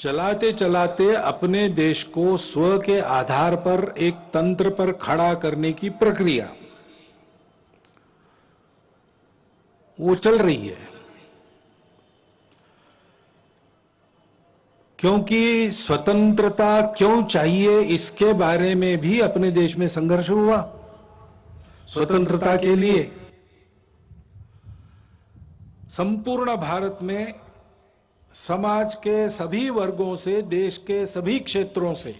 चलाते चलाते अपने देश को स्व के आधार पर एक तंत्र पर खड़ा करने की प्रक्रिया वो चल रही है। क्योंकि स्वतंत्रता क्यों चाहिए इसके बारे में भी अपने देश में संघर्ष हुआ। स्वतंत्रता के लिए संपूर्ण भारत में समाज के सभी वर्गों से, देश के सभी क्षेत्रों से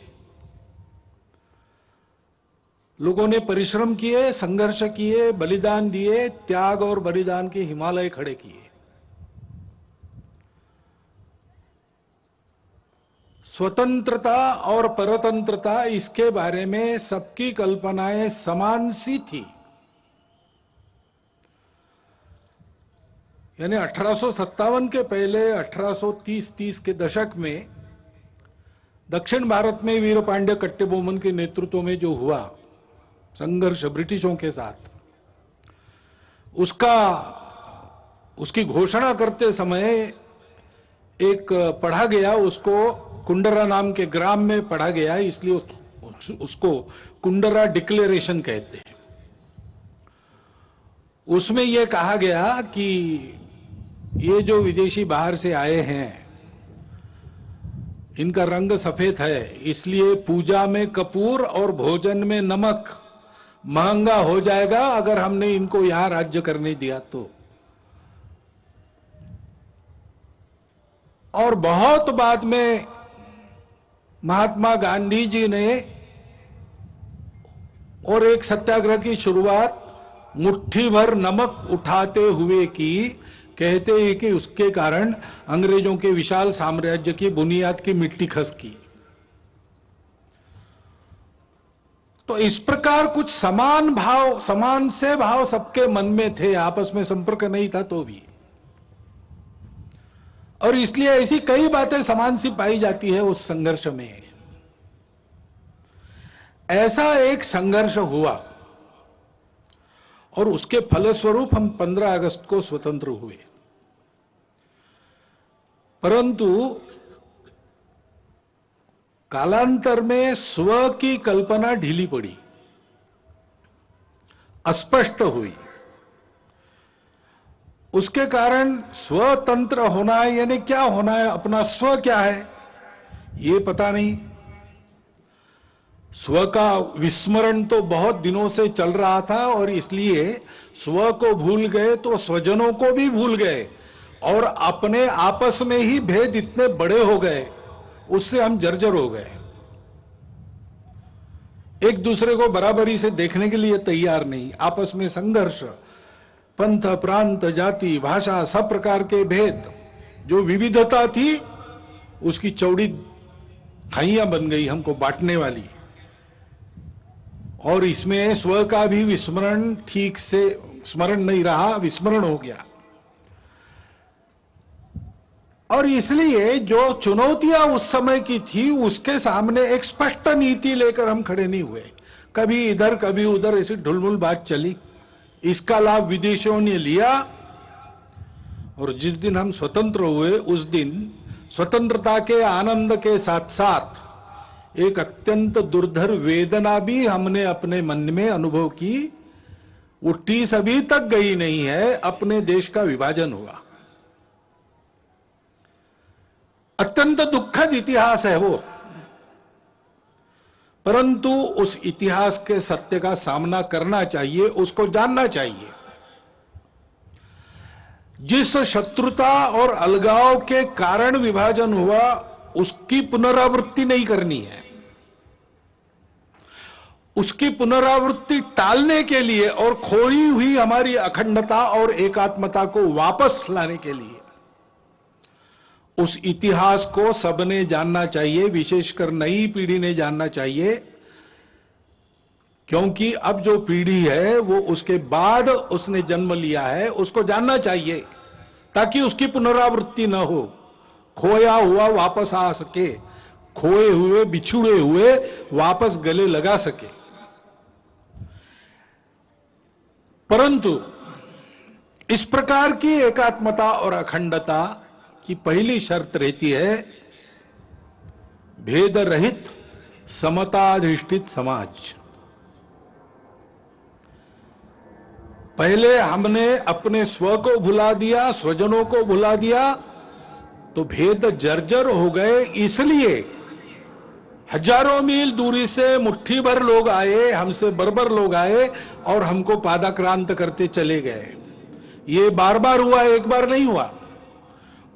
लोगों ने परिश्रम किए, संघर्ष किए, बलिदान दिए, त्याग और बलिदान के हिमालय खड़े किए। स्वतंत्रता और परतंत्रता इसके बारे में सबकी कल्पनाएं समान सी थी। यानी 1857 के पहले 1830 के दशक में दक्षिण भारत में वीर पांड्य कट्टेबोमन के नेतृत्व में जो हुआ संघर्ष ब्रिटिशों के साथ, उसकी घोषणा करते समय एक पढ़ा गया, उसको कुंडरा नाम के ग्राम में पढ़ा गया, इसलिए उसको कुंडरा डिक्लेरेशन कहते हैं। उसमें यह कहा गया कि ये जो विदेशी बाहर से आए हैं इनका रंग सफेद है, इसलिए पूजा में कपूर और भोजन में नमक महंगा हो जाएगा अगर हमने इनको यहां राज्य करने दिया तो। और बहुत बाद में महात्मा गांधी जी ने और एक सत्याग्रह की शुरुआत मुट्ठी भर नमक उठाते हुए की। कहते हैं कि उसके कारण अंग्रेजों के विशाल साम्राज्य की बुनियाद की मिट्टी खसकी। तो इस प्रकार कुछ समान से भाव सबके मन में थे, आपस में संपर्क नहीं था तो भी, और इसलिए ऐसी कई बातें समान सी पाई जाती है उस संघर्ष में। ऐसा एक संघर्ष हुआ और उसके फलस्वरूप हम 15 अगस्त को स्वतंत्र हुए। परंतु कालांतर में स्व की कल्पना ढीली पड़ी, अस्पष्ट हुई। उसके कारण स्वतंत्र होना है यानी क्या होना है, अपना स्व क्या है ये पता नहीं। स्व का विस्मरण तो बहुत दिनों से चल रहा था और इसलिए स्व को भूल गए तो स्वजनों को भी भूल गए और अपने आपस में ही भेद इतने बड़े हो गए, उससे हम जर्जर हो गए। एक दूसरे को बराबरी से देखने के लिए तैयार नहीं, आपस में संघर्ष, पंथ, प्रांत, जाति, भाषा, सब प्रकार के भेद, जो विविधता थी उसकी चौड़ी खाइयां बन गई हमको बांटने वाली। और इसमें स्व का भी विस्मरण, ठीक से स्मरण नहीं रहा, विस्मरण हो गया। और इसलिए जो चुनौतियां उस समय की थी उसके सामने एक स्पष्ट नीति लेकर हम खड़े नहीं हुए। कभी इधर कभी उधर ऐसी ढुलमुल बात चली, इसका लाभ विदेशियों ने लिया। और जिस दिन हम स्वतंत्र हुए उस दिन स्वतंत्रता के आनंद के साथ साथ एक अत्यंत दुर्धर वेदना भी हमने अपने मन में अनुभव की। वो टीस अभी तक गई नहीं है, अपने देश का विभाजन हुआ। अत्यंत दुखद इतिहास है वो, परंतु उस इतिहास के सत्य का सामना करना चाहिए, उसको जानना चाहिए। जिस शत्रुता और अलगाव के कारण विभाजन हुआ उसकी पुनरावृत्ति नहीं करनी है। उसकी पुनरावृत्ति टालने के लिए और खोई हुई हमारी अखंडता और एकात्मता को वापस लाने के लिए उस इतिहास को सबने जानना चाहिए, विशेषकर नई पीढ़ी ने जानना चाहिए। क्योंकि अब जो पीढ़ी है वो उसके बाद उसने जन्म लिया है, उसको जानना चाहिए ताकि उसकी पुनरावृत्ति न हो, खोया हुआ वापस आ सके, खोए हुए बिछुड़े हुए वापस गले लगा सके। परंतु इस प्रकार की एकात्मता और अखंडता की पहली शर्त रहती है भेद रहित समताधिष्ठित समाज। पहले हमने अपने स्व को भुला दिया, स्वजनों को भुला दिया, तो भेद जर्जर हो गए। इसलिए हजारों मील दूरी से मुट्ठी भर लोग आए, हमसे बरबर लोग आए और हमको पादाक्रांत करते चले गए। ये बार बार हुआ, एक बार नहीं हुआ।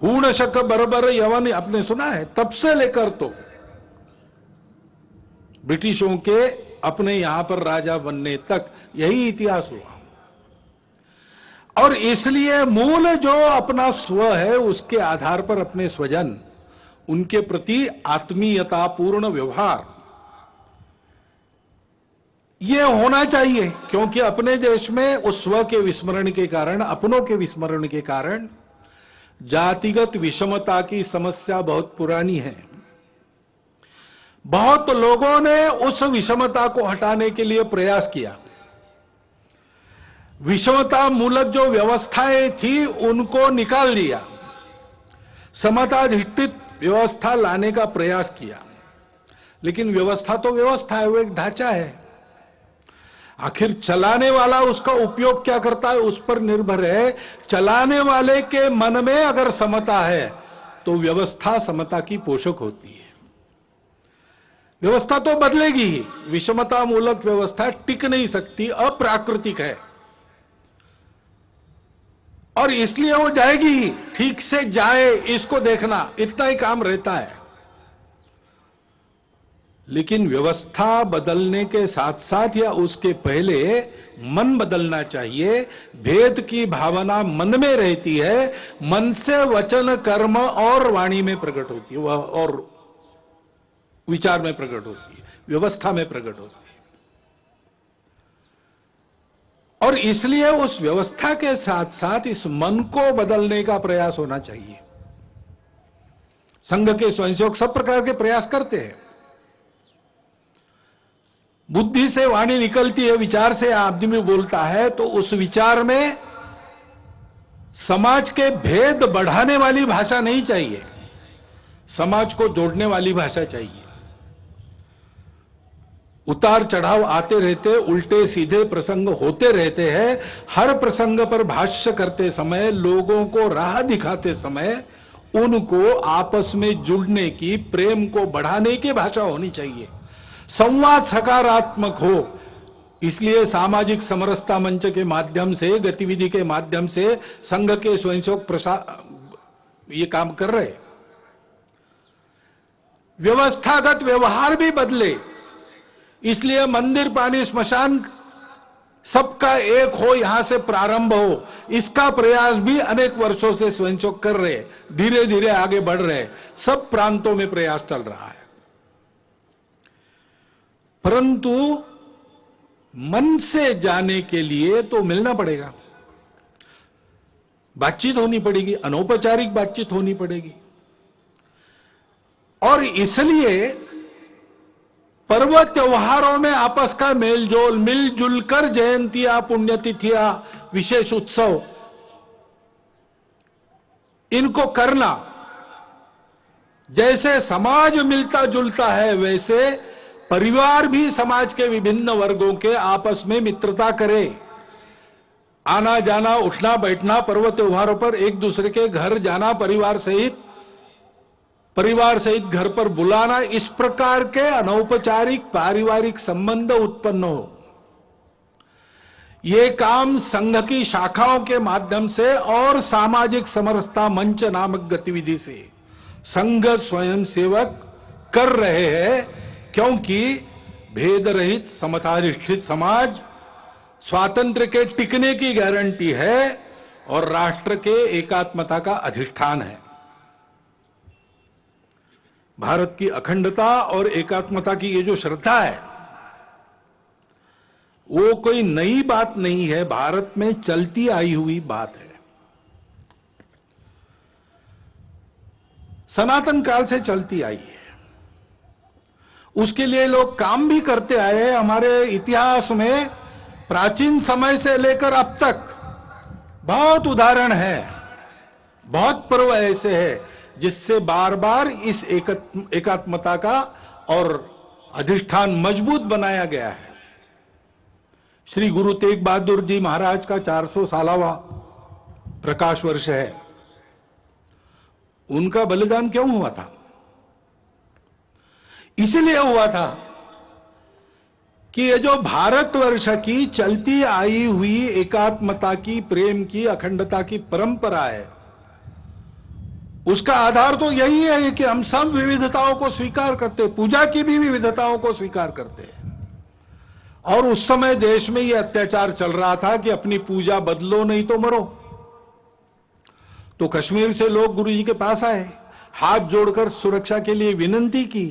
हूण शक बरबर यवन आपने सुना है, तब से लेकर तो ब्रिटिशों के अपने यहां पर राजा बनने तक यही इतिहास हुआ। और इसलिए मूल जो अपना स्व है उसके आधार पर अपने स्वजन, उनके प्रति आत्मीयतापूर्ण व्यवहार ये होना चाहिए। क्योंकि अपने देश में उस स्व के विस्मरण के कारण, अपनों के विस्मरण के कारण जातिगत विषमता की समस्या बहुत पुरानी है। बहुत लोगों ने उस विषमता को हटाने के लिए प्रयास किया। विषमता मूलक जो व्यवस्थाएं थी उनको निकाल दिया, समताधिष्ठित व्यवस्था लाने का प्रयास किया। लेकिन व्यवस्था तो व्यवस्था है, वो एक ढांचा है। आखिर चलाने वाला उसका उपयोग क्या करता है उस पर निर्भर है। चलाने वाले के मन में अगर समता है तो व्यवस्था समता की पोषक होती है। व्यवस्था तो बदलेगी ही, विषमता मूलक व्यवस्था टिक नहीं सकती, अप्राकृतिक है। और इसलिए वो जाएगी ही, ठीक से जाए इसको देखना, इतना ही काम रहता है। लेकिन व्यवस्था बदलने के साथ साथ या उसके पहले मन बदलना चाहिए। भेद की भावना मन में रहती है, मन से वचन कर्म और वाणी में प्रकट होती है, वह और विचार में प्रकट होती है, व्यवस्था में प्रकट होती है। और इसलिए उस व्यवस्था के साथ साथ इस मन को बदलने का प्रयास होना चाहिए। संघ के स्वयंसेवक सब प्रकार के प्रयास करते हैं। बुद्धि से वाणी निकलती है, विचार से आदमी बोलता है, तो उस विचार में समाज के भेद बढ़ाने वाली भाषा नहीं चाहिए, समाज को जोड़ने वाली भाषा चाहिए। उतार चढ़ाव आते रहते, उल्टे सीधे प्रसंग होते रहते हैं। हर प्रसंग पर भाष्य करते समय, लोगों को राह दिखाते समय उनको आपस में जुड़ने की, प्रेम को बढ़ाने की भाषा होनी चाहिए। संवाद सकारात्मक हो। इसलिए सामाजिक समरसता मंच के माध्यम से, गतिविधि के माध्यम से संघ के स्वयंसेवक ये काम कर रहे। व्यवस्थागत व्यवहार भी बदले, इसलिए मंदिर पानी स्मशान सबका एक हो, यहां से प्रारंभ हो, इसका प्रयास भी अनेक वर्षों से स्वयंसेवक कर रहे, धीरे धीरे आगे बढ़ रहे। सब प्रांतों में प्रयास चल रहा है। परंतु मन से जाने के लिए तो मिलना पड़ेगा, बातचीत होनी पड़ेगी, अनौपचारिक बातचीत होनी पड़ेगी। और इसलिए पर्व त्योहारों में आपस का मेलजोल, मिलजुल कर जयंतियां, पुण्यतिथियां, विशेष उत्सव, इनको करना। जैसे समाज मिलता जुलता है, वैसे परिवार भी समाज के विभिन्न वर्गों के आपस में मित्रता करे। आना जाना, उठना बैठना, पर्व त्योहारों पर एक दूसरे के घर जाना, परिवार सहित घर पर बुलाना, इस प्रकार के अनौपचारिक पारिवारिक संबंध उत्पन्न हो। ये काम संघ की शाखाओं के माध्यम से और सामाजिक समरसता मंच नामक गतिविधि से संघ स्वयंसेवक कर रहे हैं। क्योंकि भेद रहित समताधिष्ठित समाज स्वातंत्र्य के टिकने की गारंटी है और राष्ट्र के एकात्मता का अधिष्ठान है। भारत की अखंडता और एकात्मता की ये जो श्रद्धा है, वो कोई नई बात नहीं है, भारत में चलती आई हुई बात है, सनातन काल से चलती आई है। उसके लिए लोग काम भी करते आए। हमारे इतिहास में प्राचीन समय से लेकर अब तक बहुत उदाहरण है, बहुत पर्व ऐसे हैं जिससे बार बार इस एकात्मता का और अधिष्ठान मजबूत बनाया गया है। श्री गुरु तेग बहादुर जी महाराज का 400 सालावा प्रकाश वर्ष है। उनका बलिदान क्यों हुआ था? इसलिए हुआ था कि ये जो भारतवर्ष की चलती आई हुई एकात्मता की, प्रेम की, अखंडता की परंपरा है, उसका आधार तो यही है कि हम सब विविधताओं को स्वीकार करते, पूजा की भी विविधताओं को स्वीकार करते हैं। और उस समय देश में यह अत्याचार चल रहा था कि अपनी पूजा बदलो नहीं तो मरो। तो कश्मीर से लोग गुरु जी के पास आए, हाथ जोड़कर सुरक्षा के लिए विनती की।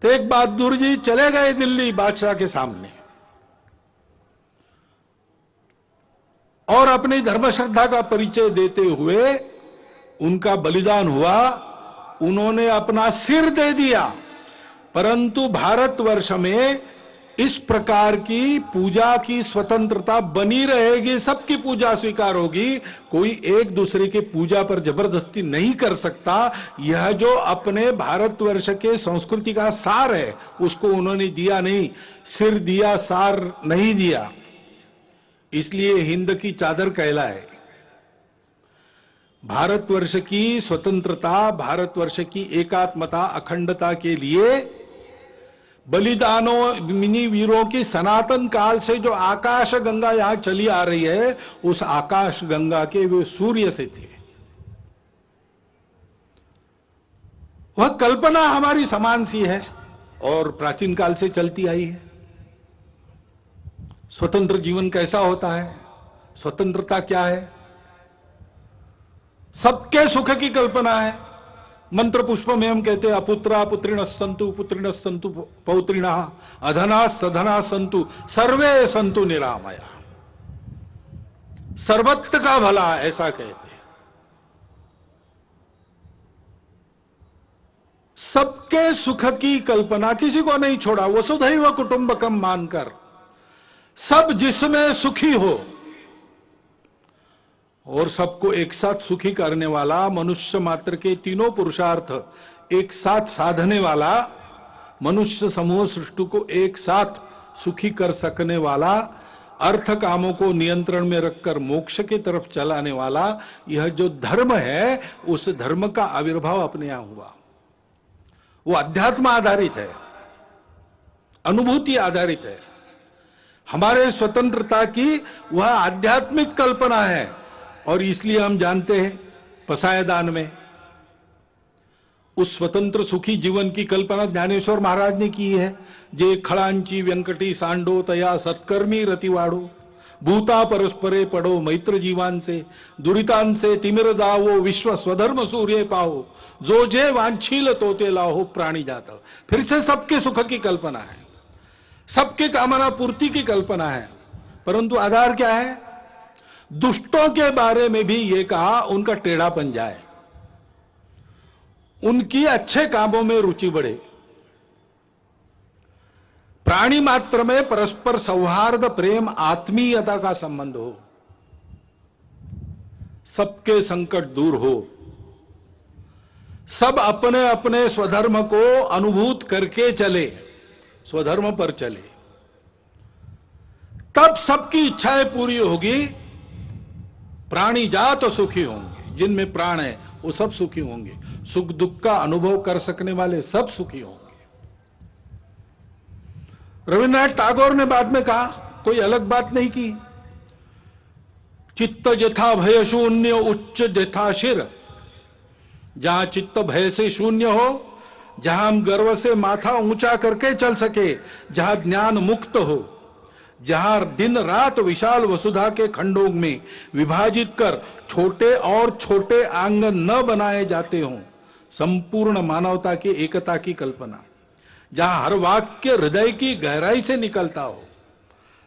तेग बहादुर जी चले गए दिल्ली बादशाह के सामने और अपनी धर्म श्रद्धा का परिचय देते हुए उनका बलिदान हुआ। उन्होंने अपना सिर दे दिया। परंतु भारतवर्ष में इस प्रकार की पूजा की स्वतंत्रता बनी रहेगी, सबकी पूजा स्वीकार होगी, कोई एक दूसरे की पूजा पर जबरदस्ती नहीं कर सकता। यह जो अपने भारतवर्ष के संस्कृति का सार है उसको उन्होंने दिया नहीं, सिर दिया, सार नहीं दिया। इसलिए हिंद की चादर कहलाए। भारतवर्ष की स्वतंत्रता, भारतवर्ष की एकात्मता, अखंडता के लिए बलिदानों, मिनी वीरों की सनातन काल से जो आकाश गंगा यहां चली आ रही है, उस आकाश गंगा के वे सूर्य से थे। वह कल्पना हमारी समान सी है और प्राचीन काल से चलती आई है। स्वतंत्र जीवन कैसा होता है, स्वतंत्रता क्या है? सबके सुख की कल्पना है। मंत्र पुष्प में हम कहते हैं अपुत्रा पुत्रिणः सन्तु पौत्रिणः अधना सधना सन्तु सर्वे सन्तु निरामया। सर्वत्र का भला, ऐसा कहते हैं। सबके सुख की कल्पना, किसी को नहीं छोड़ा, वसुधैव कुटुंबकम मानकर सब जिसमें सुखी हो और सबको एक साथ सुखी करने वाला, मनुष्य मात्र के तीनों पुरुषार्थ एक साथ साधने वाला, मनुष्य समूह सृष्टि को एक साथ सुखी कर सकने वाला, अर्थ कामों को नियंत्रण में रखकर मोक्ष की तरफ चलाने वाला, यह जो धर्म है उस धर्म का आविर्भाव अपने यहां हुआ। वो अध्यात्म आधारित है, अनुभूति आधारित है। हमारे स्वतंत्रता की वह आध्यात्मिक कल्पना है। और इसलिए हम जानते हैं पसायदान में उस स्वतंत्र सुखी जीवन की कल्पना ज्ञानेश्वर महाराज ने की है। जे खड़ांची व्यंकटी सांडो तया सत्कर्मी रतिवाड़ो भूता परस्परे पड़ो मैत्र जीवान से दुरितान से तिमिर दावो विश्व स्वधर्म सूर्य पाओ जो जे वांछील तोते लाहो प्राणी जाता। फिर से सबके सुख की कल्पना है, सबके कामना पूर्ति की कल्पना है। परंतु आधार क्या है? दुष्टों के बारे में भी यह कहा उनका टेढ़ापन जाए, उनकी अच्छे कामों में रुचि बढ़े, प्राणी मात्र में परस्पर सौहार्द, प्रेम, आत्मीयता का संबंध हो, सबके संकट दूर हो, सब अपने अपने स्वधर्म को अनुभूत करके चले, स्वधर्म पर चले, तब सबकी इच्छाएं पूरी होगी। प्राणी जात सुखी होंगे, जिनमें प्राण है वो सब सुखी होंगे, सुख दुख का अनुभव कर सकने वाले सब सुखी होंगे। रविन्द्रनाथ टैगोर ने बाद में कहा, कोई अलग बात नहीं की, चित्त जथा भय शून्य उच्च जथा शिर। जहां चित्त भय से शून्य हो, जहां हम गर्व से माथा ऊंचा करके चल सके, जहां ज्ञान मुक्त हो, जहां दिन रात विशाल वसुधा के खंडों में विभाजित कर छोटे और छोटे आंगन न बनाए जाते हों, संपूर्ण मानवता की एकता की कल्पना, जहां हर वाक्य हृदय की गहराई से निकलता हो,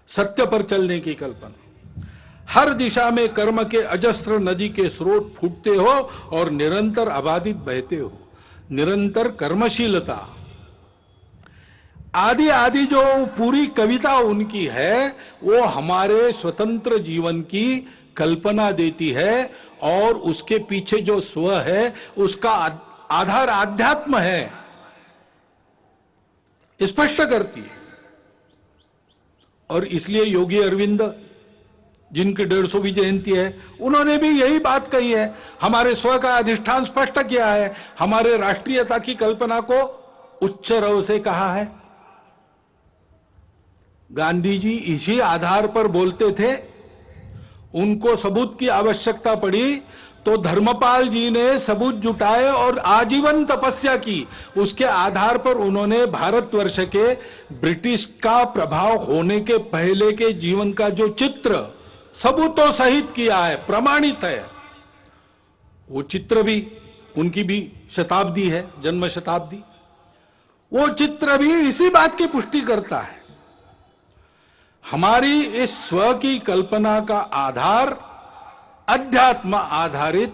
सत्य पर चलने की कल्पना, हर दिशा में कर्म के अजस्त्र नदी के स्रोत फूटते हो और निरंतर आबादित बहते हो, निरंतर कर्मशीलता, आदि आदि जो पूरी कविता उनकी है वो हमारे स्वतंत्र जीवन की कल्पना देती है और उसके पीछे जो स्व है उसका आधार आध्यात्म है, स्पष्ट करती है। और इसलिए योगी अरविंद, जिनकी 150वीं जयंती है, उन्होंने भी यही बात कही है। हमारे स्व का अधिष्ठान स्पष्ट किया है, हमारे राष्ट्रीयता की कल्पना को उच्च रव से कहा है। गांधी जी इसी आधार पर बोलते थे। उनको सबूत की आवश्यकता पड़ी तो धर्मपाल जी ने सबूत जुटाए और आजीवन तपस्या की। उसके आधार पर उन्होंने भारतवर्ष के ब्रिटिश का प्रभाव होने के पहले के जीवन का जो चित्र सबूतों सहित किया है, प्रमाणित है। वो चित्र भी, उनकी भी शताब्दी है, जन्म शताब्दी, वो चित्र भी इसी बात की पुष्टि करता है। हमारी इस स्व की कल्पना का आधार अध्यात्म आधारित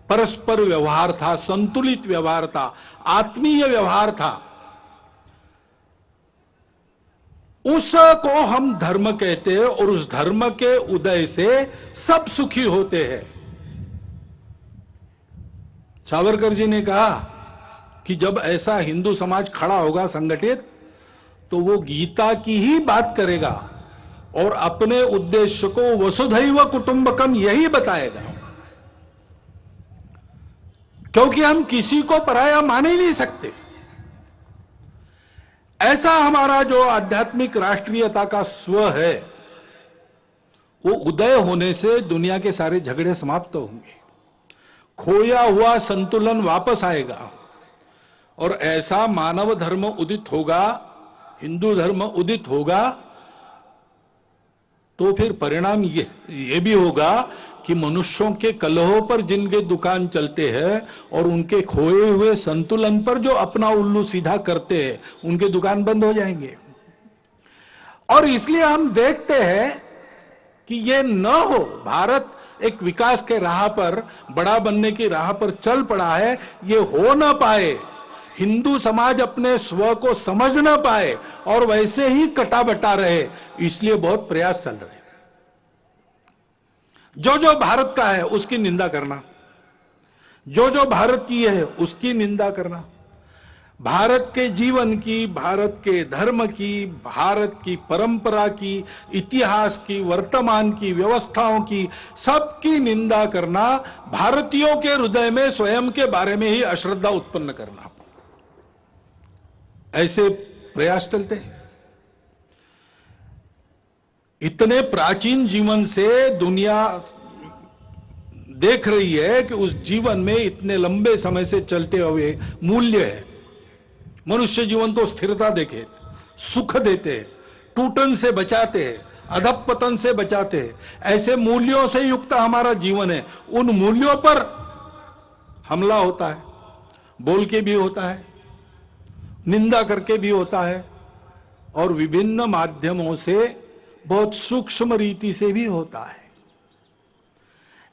परस्पर व्यवहार था, संतुलित व्यवहार था, आत्मीय व्यवहार था। उसको हम धर्म कहते हैं और उस धर्म के उदय से सब सुखी होते हैं। सावरकर जी ने कहा कि जब ऐसा हिंदू समाज खड़ा होगा संगठित, तो वो गीता की ही बात करेगा और अपने उद्देश्य को वसुधैव कुटुंबकम यही बताएगा, क्योंकि हम किसी को पराया मान ही नहीं सकते। ऐसा हमारा जो आध्यात्मिक राष्ट्रीयता का स्व है, वो उदय होने से दुनिया के सारे झगड़े समाप्त होंगे, खोया हुआ संतुलन वापस आएगा और ऐसा मानव धर्म उदित होगा, हिंदू धर्म उदित होगा। तो फिर परिणाम ये भी होगा कि मनुष्यों के कलहों पर जिनके दुकान चलते हैं और उनके खोए हुए संतुलन पर जो अपना उल्लू सीधा करते हैं, उनके दुकान बंद हो जाएंगे। और इसलिए हम देखते हैं कि ये न हो, भारत एक विकास के राह पर, बड़ा बनने की राह पर चल पड़ा है, ये हो ना पाए, हिंदू समाज अपने स्व को समझ ना पाए और वैसे ही कटा बटा रहे, इसलिए बहुत प्रयास चल रहे। जो जो भारत का है उसकी निंदा करना, जो जो भारत की है उसकी निंदा करना, भारत के जीवन की, भारत के धर्म की, भारत की परंपरा की, इतिहास की, वर्तमान की, व्यवस्थाओं की, सबकी निंदा करना, भारतीयों के हृदय में स्वयं के बारे में ही अश्रद्धा उत्पन्न करना, ऐसे प्रयास चलते हैं। इतने प्राचीन जीवन से दुनिया देख रही है कि उस जीवन में इतने लंबे समय से चलते हुए मूल्य है। मनुष्य जीवन को स्थिरता देखे, सुख देते, टूटन से बचाते हैं, अधपतन से बचाते हैं, ऐसे मूल्यों से युक्त हमारा जीवन है। उन मूल्यों पर हमला होता है, बोल के भी होता है, निंदा करके भी होता है और विभिन्न माध्यमों से बहुत सूक्ष्म रीति से भी होता है।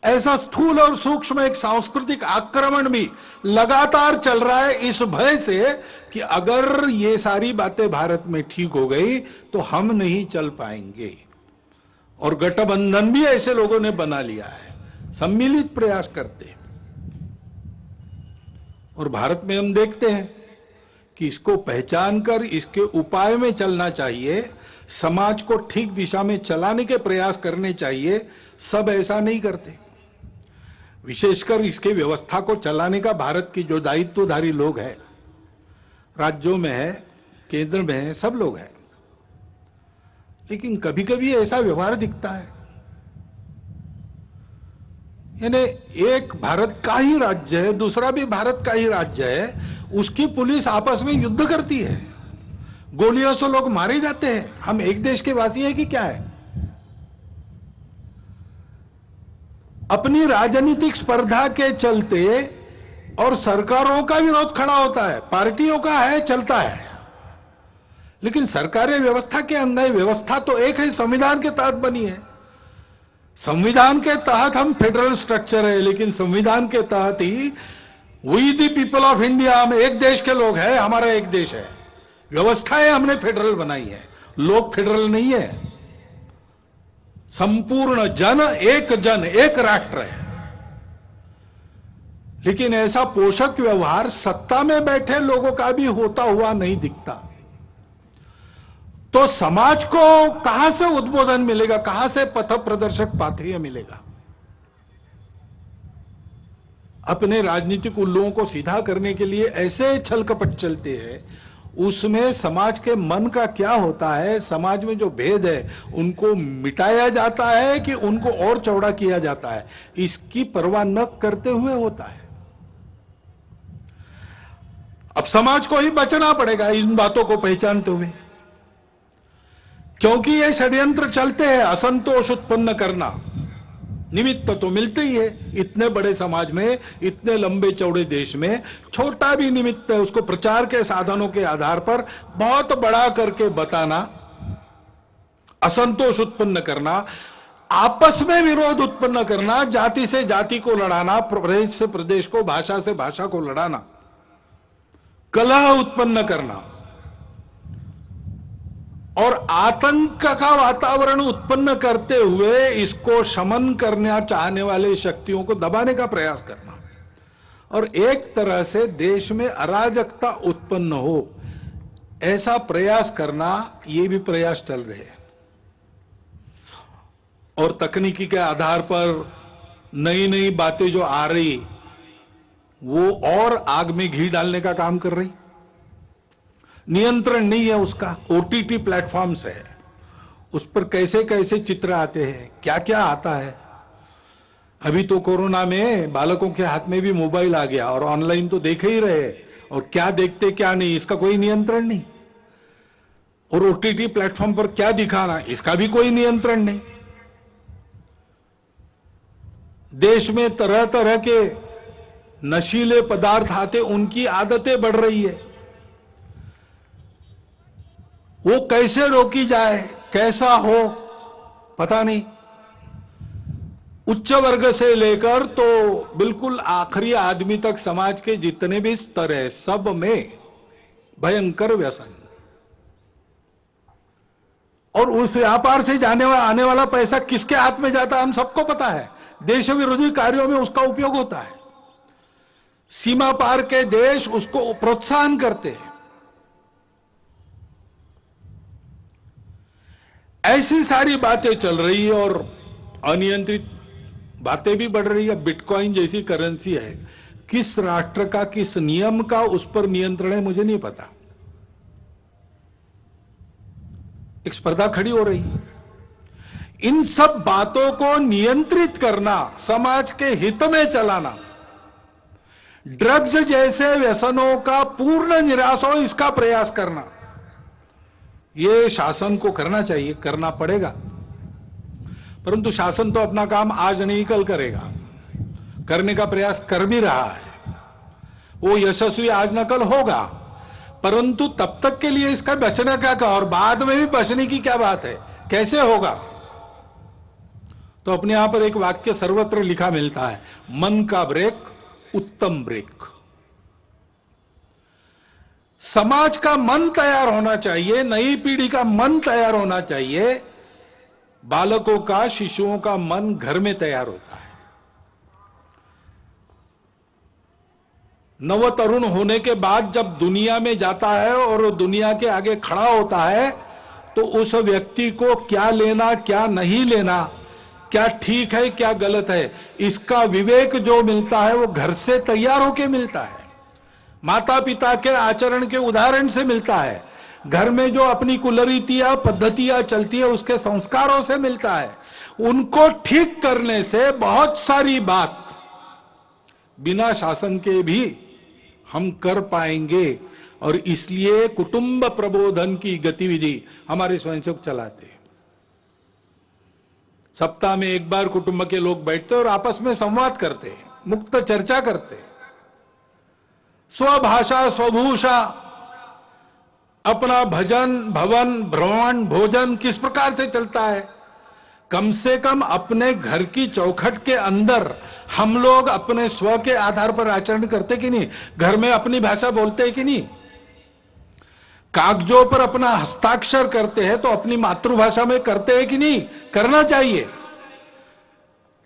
ऐसा स्थूल और सूक्ष्म एक सांस्कृतिक आक्रमण भी लगातार चल रहा है, इस भय से कि अगर ये सारी बातें भारत में ठीक हो गई तो हम नहीं चल पाएंगे। और गठबंधन भी ऐसे लोगों ने बना लिया है, सम्मिलित प्रयास करते हैं। और भारत में हम देखते हैं कि इसको पहचान कर इसके उपाय में चलना चाहिए, समाज को ठीक दिशा में चलाने के प्रयास करने चाहिए। सब ऐसा नहीं करते। विशेषकर इसके व्यवस्था को चलाने का भारत की जो दायित्वधारी लोग हैं, राज्यों में है, केंद्र में है, सब लोग हैं, लेकिन कभी कभी ऐसा व्यवहार दिखता है, यानी एक भारत का ही राज्य है, दूसरा भी भारत का ही राज्य है, उसकी पुलिस आपस में युद्ध करती है, गोलियों से लोग मारे जाते हैं। हम एक देश के वासी हैं कि क्या है? अपनी राजनीतिक स्पर्धा के चलते और सरकारों का विरोध खड़ा होता है, पार्टियों का है, चलता है, लेकिन सरकारी व्यवस्था के अंदर व्यवस्था तो एक है, संविधान के तहत बनी है। संविधान के तहत हम फेडरल स्ट्रक्चर है, लेकिन संविधान के तहत ही we the people of India, हम एक देश के लोग हैं, हमारा एक देश है, व्यवस्थाएं हमने फेडरल बनाई है, लोग फेडरल नहीं है। संपूर्ण जन एक राष्ट्र है। लेकिन ऐसा पोषक व्यवहार सत्ता में बैठे लोगों का भी होता हुआ नहीं दिखता। तो समाज को कहां से उद्बोधन मिलेगा, कहां से पथ प्रदर्शक पाथेय मिलेगा? अपने राजनीतिक उल्लुओं को सीधा करने के लिए ऐसे छल कपट चलते हैं, उसमें समाज के मन का क्या होता है, समाज में जो भेद है उनको मिटाया जाता है कि उनको और चौड़ा किया जाता है, इसकी परवाह न करते हुए होता है। अब समाज को ही बचना पड़ेगा इन बातों को पहचानते हुए, क्योंकि ये षड्यंत्र चलते हैं। असंतोष उत्पन्न करना निमित्त तो मिलते ही है। इतने बड़े समाज में, इतने लंबे चौड़े देश में छोटा भी निमित्त है, उसको प्रचार के साधनों के आधार पर बहुत बड़ा करके बताना, असंतोष उत्पन्न करना, आपस में विरोध उत्पन्न करना, जाति से जाति को लड़ाना, प्रदेश से प्रदेश को, भाषा से भाषा को लड़ाना, कलह उत्पन्न करना और आतंक का वातावरण उत्पन्न करते हुए इसको शमन करना चाहने वाले शक्तियों को दबाने का प्रयास करना और एक तरह से देश में अराजकता उत्पन्न हो, ऐसा प्रयास करना, ये भी प्रयास चल रहे हैं। और तकनीकी के आधार पर नई नई बातें जो आ रही, वो और आग में घी डालने का काम कर रही। नियंत्रण नहीं है उसका। ओटीटी प्लेटफॉर्म्स है, उस पर कैसे कैसे चित्र आते हैं, क्या क्या आता है। अभी तो कोरोना में बालकों के हाथ में भी मोबाइल आ गया और ऑनलाइन तो देख ही रहे, और क्या देखते क्या नहीं इसका कोई नियंत्रण नहीं। और ओटीटी प्लेटफॉर्म पर क्या दिखाना, इसका भी कोई नियंत्रण नहीं। देश में तरह तरह के नशीले पदार्थ आते, उनकी आदतें बढ़ रही है। वो कैसे रोकी जाए, कैसा हो, पता नहीं। उच्च वर्ग से लेकर तो बिल्कुल आखिरी आदमी तक समाज के जितने भी स्तर है, सब में भयंकर व्यसन। और उस व्यापार से आने वाला पैसा किसके हाथ में जाता है हम सबको पता है। देश विरोधी कार्यों में उसका उपयोग होता है। सीमा पार के देश उसको प्रोत्साहन करते हैं। ऐसी सारी बातें चल रही है और अनियंत्रित बातें भी बढ़ रही है। बिटकॉइन जैसी करेंसी है, किस राष्ट्र का, किस नियम का उस पर नियंत्रण है मुझे नहीं पता। एक स्पर्धा खड़ी हो रही है। इन सब बातों को नियंत्रित करना, समाज के हित में चलाना, ड्रग्स जैसे व्यसनों का पूर्ण निराश हो इसका प्रयास करना, यह शासन को करना चाहिए, करना पड़ेगा। परंतु शासन तो अपना काम आज नहीं कल करेगा, करने का प्रयास कर भी रहा है। वो यशस्वी आज न कल होगा, परंतु तब तक के लिए इसका बचने का और बाद में भी बचने की क्या बात है, कैसे होगा। तो अपने यहां पर एक वाक्य सर्वत्र लिखा मिलता है, मन का ब्रेक उत्तम ब्रेक। समाज का मन तैयार होना चाहिए, नई पीढ़ी का मन तैयार होना चाहिए। बालकों का, शिशुओं का मन घर में तैयार होता है। नव तरुण होने के बाद जब दुनिया में जाता है और दुनिया के आगे खड़ा होता है, तो उस व्यक्ति को क्या लेना, क्या नहीं लेना, क्या ठीक है, क्या गलत है, इसका विवेक जो मिलता है वो घर से तैयार होकर मिलता है। माता पिता के आचरण के उदाहरण से मिलता है। घर में जो अपनी कुलरीतियां, पद्धतियां चलती है उसके संस्कारों से मिलता है। उनको ठीक करने से बहुत सारी बात बिना शासन के भी हम कर पाएंगे। और इसलिए कुटुंब प्रबोधन की गतिविधि हमारे स्वयंसेवक चलाते हैं। सप्ताह में एक बार कुटुंब के लोग बैठते और आपस में संवाद करते हैं, मुक्त चर्चा करते हैं। स्वभाषा स्वभूषा, अपना भजन, भवन, भ्रमण, भोजन किस प्रकार से चलता है, कम से कम अपने घर की चौखट के अंदर हम लोग अपने स्व के आधार पर आचरण करते कि नहीं, घर में अपनी भाषा बोलते कि नहीं। कागजों पर अपना हस्ताक्षर करते हैं तो अपनी मातृभाषा में करते हैं कि नहीं? करना चाहिए।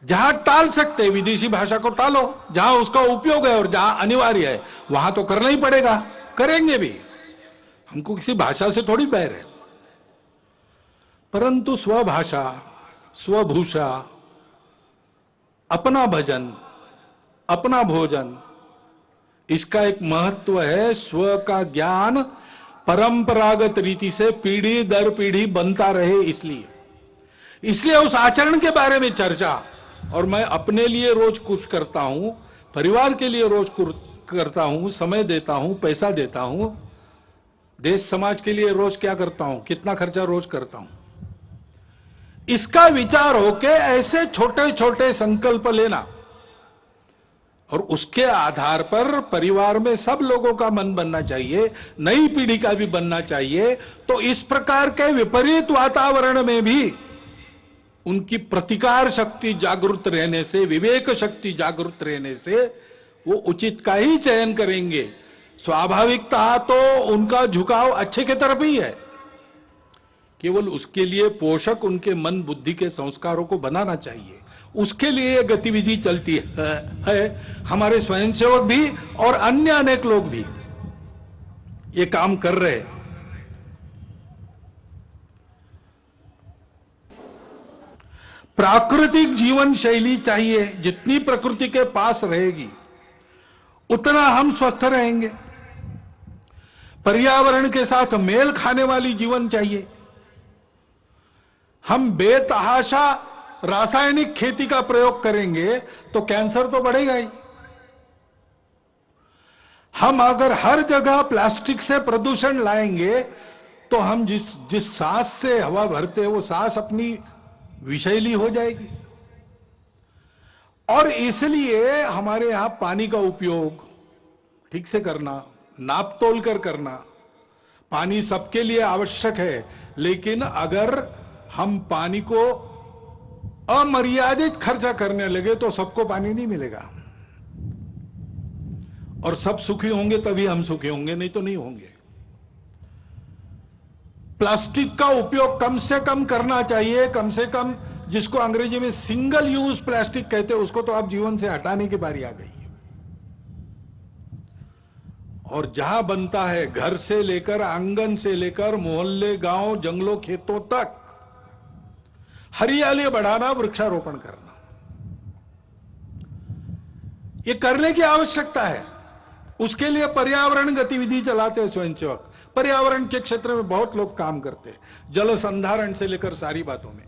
जहां टाल सकते हैं विदेशी भाषा को टालो, जहां उसका उपयोग है और जहां अनिवार्य है वहां तो करना ही पड़ेगा, करेंगे भी। हमको किसी भाषा से थोड़ी बैर है। परंतु स्वभाषा, स्वभूषा, अपना भजन, अपना भोजन, इसका एक महत्व है। स्व का ज्ञान परंपरागत रीति से पीढ़ी दर पीढ़ी बनता रहे, इसलिए उस आचरण के बारे में चर्चा। और मैं अपने लिए रोज कुछ करता हूं, परिवार के लिए रोज करता हूं, समय देता हूं, पैसा देता हूं, देश समाज के लिए रोज क्या करता हूं, कितना खर्चा रोज करता हूं, इसका विचार होके ऐसे छोटे छोटे संकल्प लेना और उसके आधार पर परिवार में सब लोगों का मन बनना चाहिए, नई पीढ़ी का भी बनना चाहिए। तो इस प्रकार के विपरीत वातावरण में भी उनकी प्रतिकार शक्ति जागृत रहने से, विवेक शक्ति जागृत रहने से वो उचित का ही चयन करेंगे। स्वाभाविकता तो उनका झुकाव अच्छे के तरफ ही है, केवल उसके लिए पोषक उनके मन बुद्धि के संस्कारों को बनाना चाहिए। उसके लिए यह गतिविधि चलती है। हमारे स्वयंसेवक भी और अन्य अनेक लोग भी ये काम कर रहे हैं। प्राकृतिक जीवन शैली चाहिए। जितनी प्रकृति के पास रहेगी उतना हम स्वस्थ रहेंगे। पर्यावरण के साथ मेल खाने वाली जीवन चाहिए। हम बेतहाशा रासायनिक खेती का प्रयोग करेंगे तो कैंसर तो बढ़ेगा ही। हम अगर हर जगह प्लास्टिक से प्रदूषण लाएंगे तो हम जिस सांस से हवा भरते हैं वो सांस अपनी विषैली हो जाएगी। और इसलिए हमारे यहां पानी का उपयोग ठीक से करना, नाप तोल कर करना। पानी सबके लिए आवश्यक है, लेकिन अगर हम पानी को अमर्यादित खर्चा करने लगे तो सबको पानी नहीं मिलेगा। और सब सुखी होंगे तभी हम सुखी होंगे, नहीं तो नहीं होंगे। प्लास्टिक का उपयोग कम से कम करना चाहिए। कम से कम, जिसको अंग्रेजी में सिंगल यूज प्लास्टिक कहते हैं, उसको तो आप जीवन से हटाने की बारी आ गई है। और जहां बनता है, घर से लेकर, आंगन से लेकर, मोहल्ले, गांव, जंगलों, खेतों तक हरियाली बढ़ाना, वृक्षारोपण करना, ये करने की आवश्यकता है। उसके लिए पर्यावरण गतिविधि चलाते हैं स्वयंसेवक। पर्यावरण के क्षेत्र में बहुत लोग काम करते हैं, जल संधारण से लेकर सारी बातों में।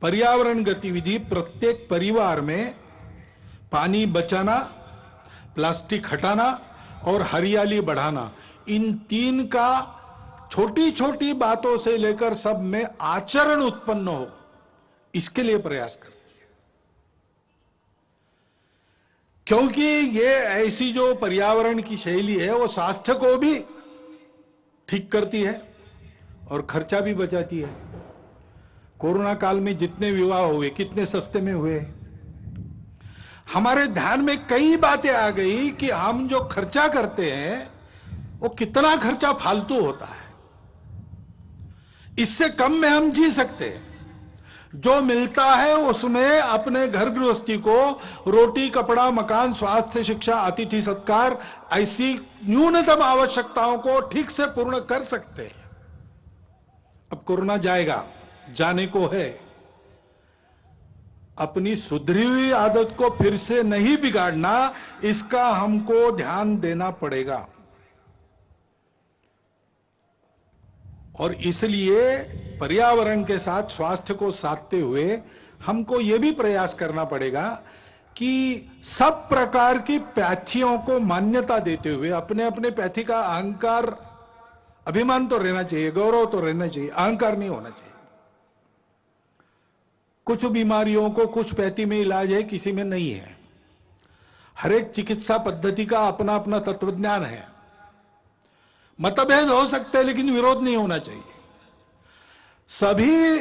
पर्यावरण गतिविधि प्रत्येक परिवार में पानी बचाना, प्लास्टिक हटाना और हरियाली बढ़ाना, इन तीन का छोटी छोटी बातों से लेकर सब में आचरण उत्पन्न हो, इसके लिए प्रयास करती है। क्योंकि ये ऐसी जो पर्यावरण की शैली है वो स्वास्थ्य को भी ठीक करती है और खर्चा भी बचाती है। कोरोना काल में जितने विवाह हुए कितने सस्ते में हुए। हमारे ध्यान में कई बातें आ गई कि हम जो खर्चा करते हैं वो कितना खर्चा फालतू होता है। इससे कम में हम जी सकते हैं। जो मिलता है उसमें अपने घर गृहस्थी को रोटी, कपड़ा, मकान, स्वास्थ्य, शिक्षा, अतिथि सत्कार, ऐसी न्यूनतम आवश्यकताओं को ठीक से पूर्ण कर सकते हैं। अब कोरोना जाएगा, जाने को है। अपनी सुधरी हुई आदत को फिर से नहीं बिगाड़ना, इसका हमको ध्यान देना पड़ेगा। और इसलिए पर्यावरण के साथ स्वास्थ्य को साधते हुए हमको यह भी प्रयास करना पड़ेगा कि सब प्रकार की पैथियों को मान्यता देते हुए अपने अपने पैथी का अहंकार, अभिमान तो रहना चाहिए, गौरव तो रहना चाहिए, अहंकार नहीं होना चाहिए। कुछ बीमारियों को कुछ पैथी में इलाज है, किसी में नहीं है। हर एक चिकित्सा पद्धति का अपना अपना तत्वज्ञान है। मतभेद हो सकते हैं लेकिन विरोध नहीं होना चाहिए। सभी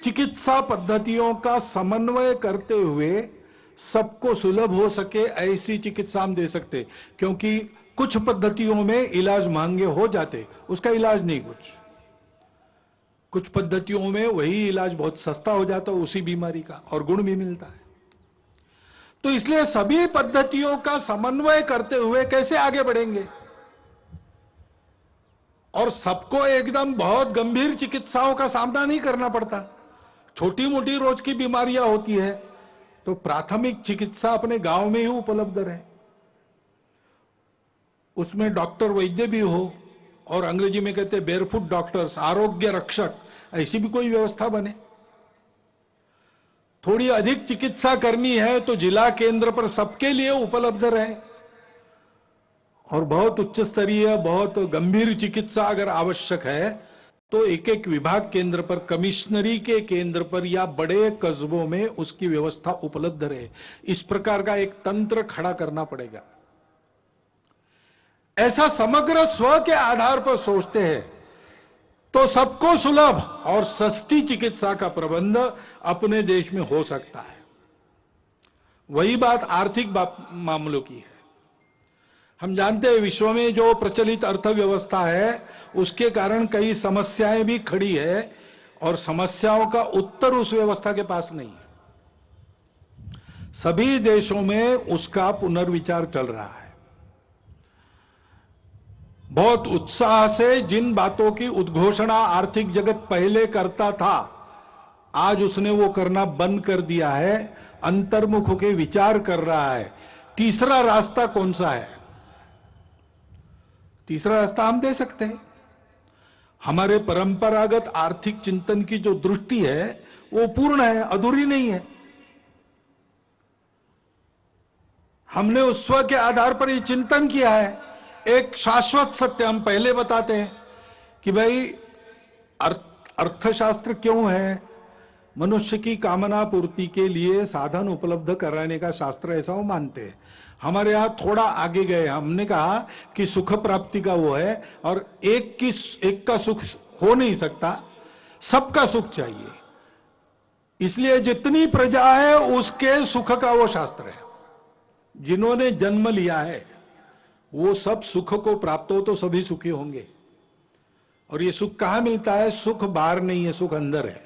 चिकित्सा पद्धतियों का समन्वय करते हुए सबको सुलभ हो सके ऐसी चिकित्सा हम दे सकते, क्योंकि कुछ पद्धतियों में इलाज महंगे हो जाते, उसका इलाज नहीं कुछ पद्धतियों में वही इलाज बहुत सस्ता हो जाता है उसी बीमारी का, और गुण भी मिलता है। तो इसलिए सभी पद्धतियों का समन्वय करते हुए कैसे आगे बढ़ेंगे, और सबको एकदम बहुत गंभीर चिकित्साओं का सामना नहीं करना पड़ता। छोटी मोटी रोज की बीमारियां होती है तो प्राथमिक चिकित्सा अपने गांव में ही उपलब्ध रहे, उसमें डॉक्टर वैद्य भी हो, और अंग्रेजी में कहते हैं बेयरफुट डॉक्टर्स, आरोग्य रक्षक, ऐसी भी कोई व्यवस्था बने। थोड़ी अधिक चिकित्सा करनी है तो जिला केंद्र पर सबके लिए उपलब्ध रहे, और बहुत उच्च स्तरीय बहुत गंभीर चिकित्सा अगर आवश्यक है तो एक एक विभाग केंद्र पर, कमिश्नरी के केंद्र पर या बड़े कस्बों में उसकी व्यवस्था उपलब्ध रहे। इस प्रकार का एक तंत्र खड़ा करना पड़ेगा। ऐसा समग्र स्व के आधार पर सोचते हैं तो सबको सुलभ और सस्ती चिकित्सा का प्रबंध अपने देश में हो सकता है। वही बात आर्थिक मामलों की है। हम जानते हैं विश्व में जो प्रचलित अर्थव्यवस्था है उसके कारण कई समस्याएं भी खड़ी है, और समस्याओं का उत्तर उस व्यवस्था के पास नहीं है। सभी देशों में उसका पुनर्विचार चल रहा है। बहुत उत्साह से जिन बातों की उद्घोषणा आर्थिक जगत पहले करता था, आज उसने वो करना बंद कर दिया है, अंतर्मुख होकर विचार कर रहा है। तीसरा रास्ता कौन सा है? तीसरा रास्ता हम दे सकते हैं। हमारे परंपरागत आर्थिक चिंतन की जो दृष्टि है वो पूर्ण है, अधूरी नहीं है। हमने उस स्व के आधार पर ये चिंतन किया है। एक शाश्वत सत्य हम पहले बताते हैं कि भाई अर्थशास्त्र क्यों है? मनुष्य की कामना पूर्ति के लिए साधन उपलब्ध कराने का शास्त्र, ऐसा वो मानते हैं। हमारे यहां थोड़ा आगे गए, हमने कहा कि सुख प्राप्ति का वो है, और एक का सुख हो नहीं सकता, सबका सुख चाहिए। इसलिए जितनी प्रजा है उसके सुख का वो शास्त्र है। जिन्होंने जन्म लिया है वो सब सुख को प्राप्त हो तो सभी सुखी होंगे। और ये सुख कहां मिलता है? सुख बाहर नहीं है, सुख अंदर है।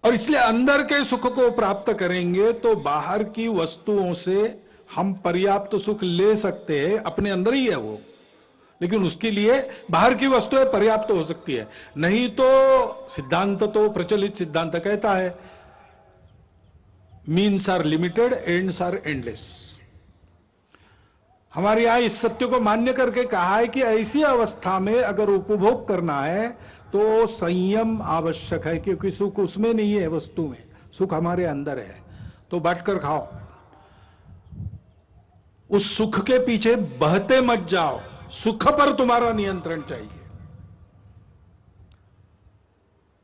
और इसलिए अंदर के सुख को प्राप्त करेंगे तो बाहर की वस्तुओं से हम पर्याप्त सुख ले सकते हैं, अपने अंदर ही है वो, लेकिन उसके लिए बाहर की वस्तुएं पर्याप्त हो सकती है। नहीं तो सिद्धांत तो प्रचलित सिद्धांत कहता है means are limited, ends are endless. हमारे यहां इस सत्य को मान्य करके कहा है कि ऐसी अवस्था में अगर उपभोग करना है तो संयम आवश्यक है, क्योंकि सुख उसमें नहीं है, वस्तु में, सुख हमारे अंदर है। तो बांटकर खाओ, उस सुख के पीछे बहते मत जाओ, सुख पर तुम्हारा नियंत्रण चाहिए।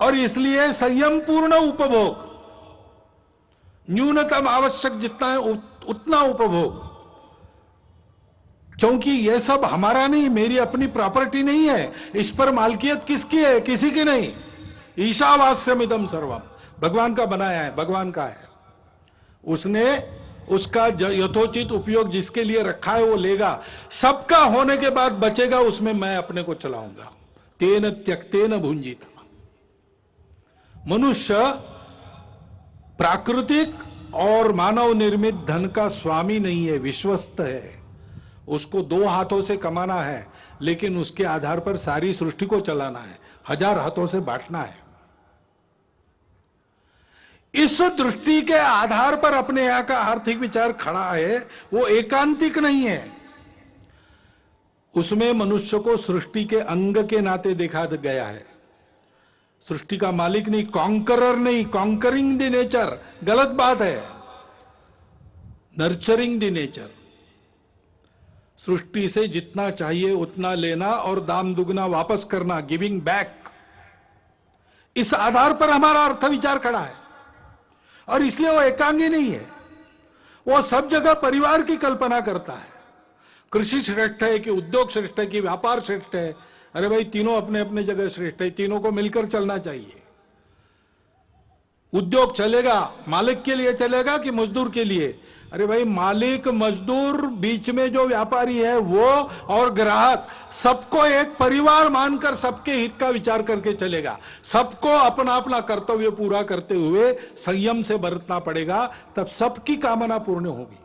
और इसलिए संयम पूर्ण उपभोग, न्यूनतम आवश्यक जितना है उतना उपभोग, क्योंकि यह सब हमारा नहीं, मेरी अपनी प्रॉपर्टी नहीं है। इस पर मालकियत किसकी है? किसी की नहीं। ईशावास्यमिदं सर्वम, भगवान का बनाया है, भगवान का है। उसने उसका यथोचित उपयोग जिसके लिए रखा है वो लेगा। सबका होने के बाद बचेगा, उसमें मैं अपने को चलाऊंगा। तेन त्यक्तेन भुंजित। मनुष्य प्राकृतिक और मानव निर्मित धन का स्वामी नहीं है, विश्वस्त है। उसको दो हाथों से कमाना है, लेकिन उसके आधार पर सारी सृष्टि को चलाना है, हजार हाथों से बांटना है। इस दृष्टि के आधार पर अपने यहां का आर्थिक विचार खड़ा है, वो एकांतिक नहीं है। उसमें मनुष्य को सृष्टि के अंग के नाते देखा गया है। सृष्टि का मालिक नहीं, कॉन्करर नहीं, कॉन्करिंग द नेचर गलत बात है, नर्चरिंग द नेचर। सृष्टि से जितना चाहिए उतना लेना और दाम दुगना वापस करना, गिविंग बैक। इस आधार पर हमारा अर्थ विचार खड़ा है, और इसलिए वो एकांगी नहीं है। वो सब जगह परिवार की कल्पना करता है। कृषि श्रेष्ठ है कि उद्योग श्रेष्ठ है कि व्यापार श्रेष्ठ है? अरे भाई, तीनों अपने अपने जगह श्रेष्ठ है, तीनों को मिलकर चलना चाहिए। उद्योग चलेगा मालिक के लिए चलेगा कि मजदूर के लिए? अरे भाई, मालिक मजदूर बीच में जो व्यापारी है वो और ग्राहक सबको एक परिवार मानकर सबके हित का विचार करके चलेगा। सबको अपना अपना कर्तव्य पूरा करते हुए संयम से बरतना पड़ेगा, तब सबकी कामना पूर्ण होगी।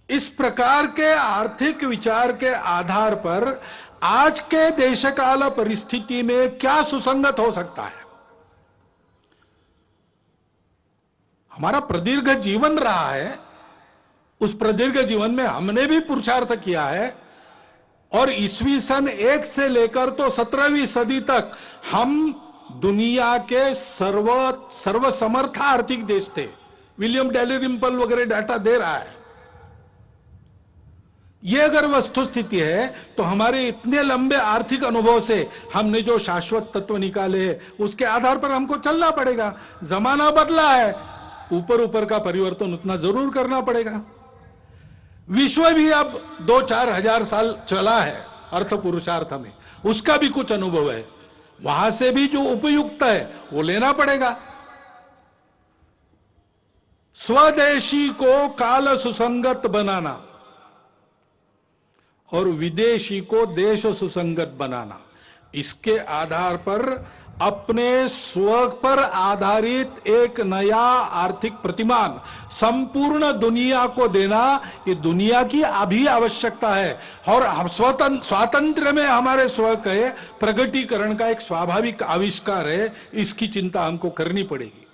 इस प्रकार के आर्थिक विचार के आधार पर आज के देशकाल परिस्थिति में क्या सुसंगत हो सकता है? हमारा प्रदीर्घ जीवन रहा है, उस प्रदीर्घ जीवन में हमने भी पुरुषार्थ किया है, और ईस्वी सन 1 से लेकर तो 17वीं सदी तक हम दुनिया के सर्वसमर्थ आर्थिक देश थे। विलियम डैलिरिम्पल वगैरह डाटा दे रहा है। ये अगर वस्तुस्थिति है तो हमारे इतने लंबे आर्थिक अनुभव से हमने जो शाश्वत तत्व निकाले हैं उसके आधार पर हमको चलना पड़ेगा। जमाना बदला है, ऊपर ऊपर का परिवर्तन उतना जरूर करना पड़ेगा। विश्व भी अब 2-4 हजार साल चला है अर्थ पुरुषार्थ में, उसका भी कुछ अनुभव है, वहां से भी जो उपयुक्त है वो लेना पड़ेगा। स्वदेशी को काल सुसंगत बनाना और विदेशी को देश सुसंगत बनाना, इसके आधार पर अपने स्व पर आधारित एक नया आर्थिक प्रतिमान संपूर्ण दुनिया को देना, ये दुनिया की अभी आवश्यकता है। और स्वातंत्र्य में हमारे स्व के प्रगटीकरण का एक स्वाभाविक आविष्कार है, इसकी चिंता हमको करनी पड़ेगी।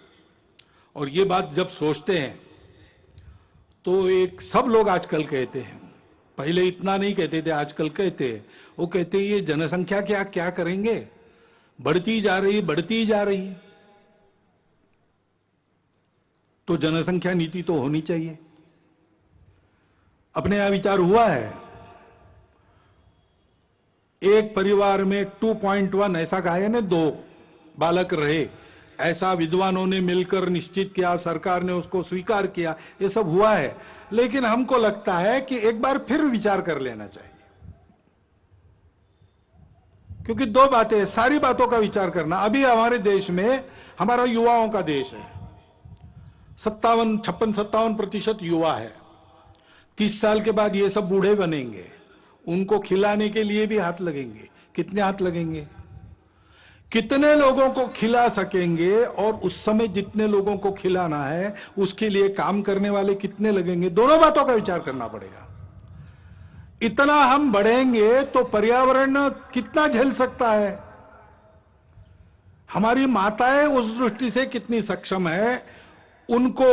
और ये बात जब सोचते हैं तो एक सब लोग आजकल कहते हैं, पहले इतना नहीं कहते थे, आजकल कहते हैं, वो कहते हैं ये जनसंख्या क्या क्या करेंगे, बढ़ती जा रही है। तो जनसंख्या नीति तो होनी चाहिए। अपने यहां विचार हुआ है, एक परिवार में 2.1 ऐसा कहा है ना, 2 बालक रहे, ऐसा विद्वानों ने मिलकर निश्चित किया, सरकार ने उसको स्वीकार किया, ये सब हुआ है। लेकिन हमको लगता है कि एक बार फिर विचार कर लेना चाहिए, क्योंकि 2 बातें, सारी बातों का विचार करना। अभी हमारे देश में, हमारा युवाओं का देश है, 56-57% युवा है। 30 साल के बाद ये सब बूढ़े बनेंगे, उनको खिलाने के लिए भी हाथ लगेंगे। कितने हाथ लगेंगे? कितने लोगों को खिला सकेंगे, और उस समय जितने लोगों को खिलाना है उसके लिए काम करने वाले कितने लगेंगे? दोनों बातों का विचार करना पड़ेगा। इतना हम बढ़ेंगे तो पर्यावरण कितना झेल सकता है? हमारी माताएं उस दृष्टि से कितनी सक्षम है, उनको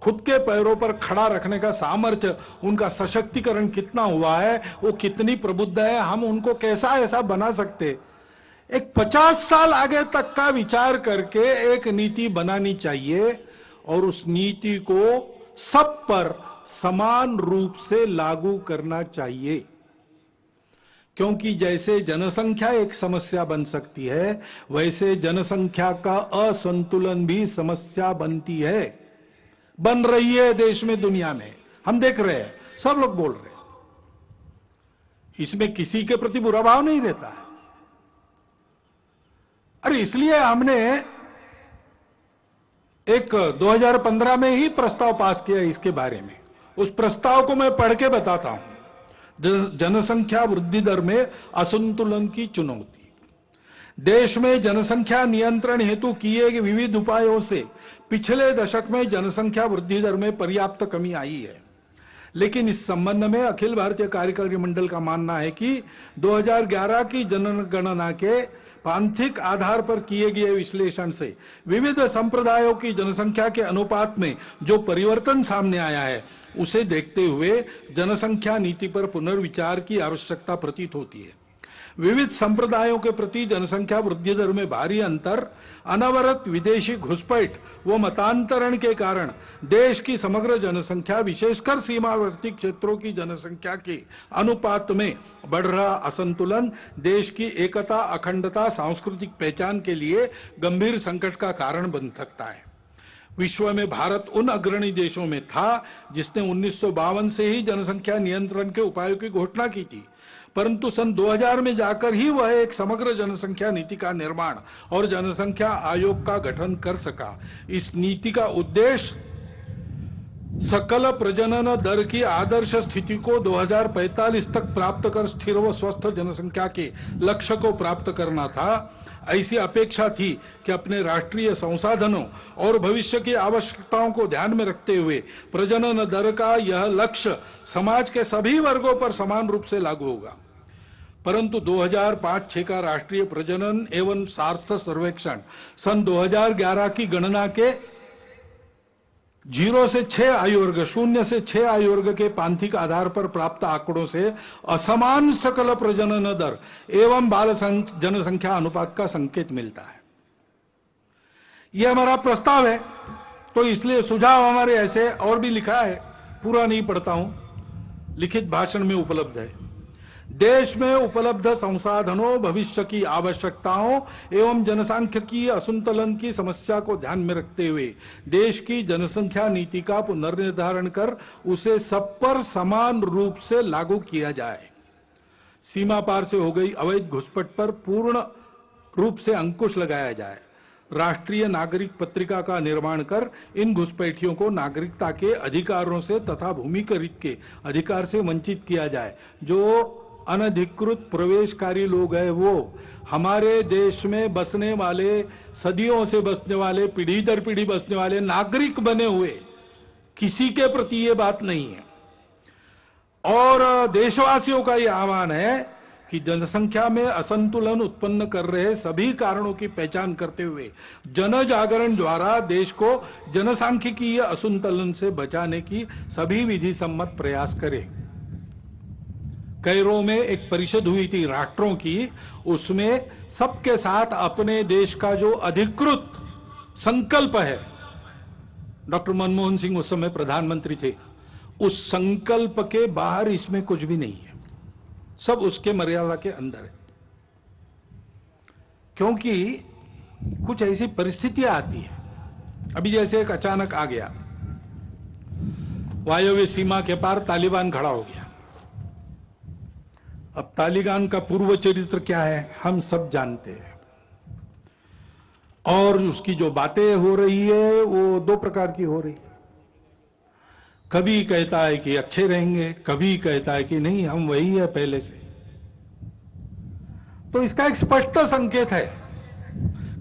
खुद के पैरों पर खड़ा रखने का सामर्थ्य, उनका सशक्तिकरण कितना हुआ है, वो कितनी प्रबुद्ध है, हम उनको कैसा ऐसा बना सकते। एक 50 साल आगे तक का विचार करके एक नीति बनानी चाहिए, और उस नीति को सब पर समान रूप से लागू करना चाहिए। क्योंकि जैसे जनसंख्या एक समस्या बन सकती है, वैसे जनसंख्या का असंतुलन भी समस्या बनती है, बन रही है देश में, दुनिया में हम देख रहे हैं, सब लोग बोल रहे हैं। इसमें किसी के प्रति बुरा भाव नहीं रहता है। अरे इसलिए हमने एक 2015 में ही प्रस्ताव पास किया इसके बारे में। उस प्रस्ताव को मैं पढ़ के बताता हूं। जनसंख्या वृद्धि दर में असंतुलन की चुनौती। देश में जनसंख्या नियंत्रण हेतु किए गए विविध उपायों से पिछले दशक में जनसंख्या वृद्धि दर में पर्याप्त कमी आई है, लेकिन इस संबंध में अखिल भारतीय कार्यकारी मंडल का मानना है कि 2011 की जनगणना के पांथिक आधार पर किए गए विश्लेषण से विविध संप्रदायों की जनसंख्या के अनुपात में जो परिवर्तन सामने आया है, उसे देखते हुए जनसंख्या नीति पर पुनर्विचार की आवश्यकता प्रतीत होती है। विविध संप्रदायों के प्रति जनसंख्या वृद्धि दर में भारी अंतर, अनवरत विदेशी घुसपैठ व मतांतरण के कारण देश की समग्र जनसंख्या, विशेषकर सीमावर्ती क्षेत्रों की जनसंख्या के अनुपात में बढ़ रहा असंतुलन देश की एकता, अखंडता, सांस्कृतिक पहचान के लिए गंभीर संकट का कारण बन सकता है। विश्व में भारत उन अग्रणी देशों में था जिसने 1952 से ही जनसंख्या नियंत्रण के उपायों की घोषणा की थी। परंतु सन 2000 में जाकर ही वह एक समग्र जनसंख्या नीति का निर्माण और जनसंख्या आयोग का गठन कर सका। इस नीति का उद्देश्य सकल प्रजनन दर की आदर्श स्थिति को 2045 तक प्राप्त कर स्थिर व स्वस्थ जनसंख्या के लक्ष्य को प्राप्त करना था। ऐसी अपेक्षा थी कि अपने राष्ट्रीय संसाधनों और भविष्य की आवश्यकताओं को ध्यान में रखते हुए प्रजनन दर का यह लक्ष्य समाज के सभी वर्गों पर समान रूप से लागू होगा। परंतु 2005-6 का राष्ट्रीय प्रजनन एवं सार्थ सर्वेक्षण सन 2011 की गणना के 0 से 6 आयु वर्ग 0 से 6 आयु वर्ग के पांथिक आधार पर प्राप्त आंकड़ों से असमान सकल प्रजनन दर एवं बाल जनसंख्या अनुपात का संकेत मिलता है। यह हमारा प्रस्ताव है, तो इसलिए सुझाव हमारे ऐसे और भी लिखा है, पूरा नहीं पढ़ता हूं, लिखित भाषण में उपलब्ध है। देश में उपलब्ध संसाधनों, भविष्य की आवश्यकताओं एवं जनसांख्यिकीय असंतुलन की समस्या को ध्यान में रखते हुए देश की जनसंख्या नीति का पुनर्निर्धारण कर उसे सब पर समान रूप से लागू किया जाए। सीमा पार से हो गई अवैध घुसपैठ पर पूर्ण रूप से अंकुश लगाया जाए। राष्ट्रीय नागरिक पत्रिका का निर्माण कर इन घुसपैठियों को नागरिकता के अधिकारों से तथा भूमिकरित के अधिकार से वंचित किया जाए। जो अनधिकृत प्रवेशकारी लोग हैं, वो हमारे देश में बसने वाले, सदियों से बसने वाले, पीढ़ी दर पीढ़ी बसने वाले नागरिक बने हुए, किसी के प्रति ये बात नहीं है। और देशवासियों का ये आह्वान है कि जनसंख्या में असंतुलन उत्पन्न कर रहे सभी कारणों की पहचान करते हुए जन जागरण द्वारा देश को जनसांख्यिकीय असंतुलन से बचाने की सभी विधि सम्मत प्रयास करे। कैरो में एक परिषद हुई थी राष्ट्रों की, उसमें सबके साथ अपने देश का जो अधिकृत संकल्प है, डॉक्टर मनमोहन सिंह उस समय प्रधानमंत्री थे, उस संकल्प के बाहर इसमें कुछ भी नहीं है, सब उसके मर्यादा के अंदर है। क्योंकि कुछ ऐसी परिस्थितियां आती है, अभी जैसे एक अचानक आ गया, वायव्य सीमा के पार तालिबान खड़ा हो गया। अब तालिबान का पूर्व चरित्र क्या है हम सब जानते हैं, और उसकी जो बातें हो रही है वो दो प्रकार की हो रही है। कभी कहता है कि अच्छे रहेंगे, कभी कहता है कि नहीं हम वही है पहले से। तो इसका एक स्पष्ट संकेत है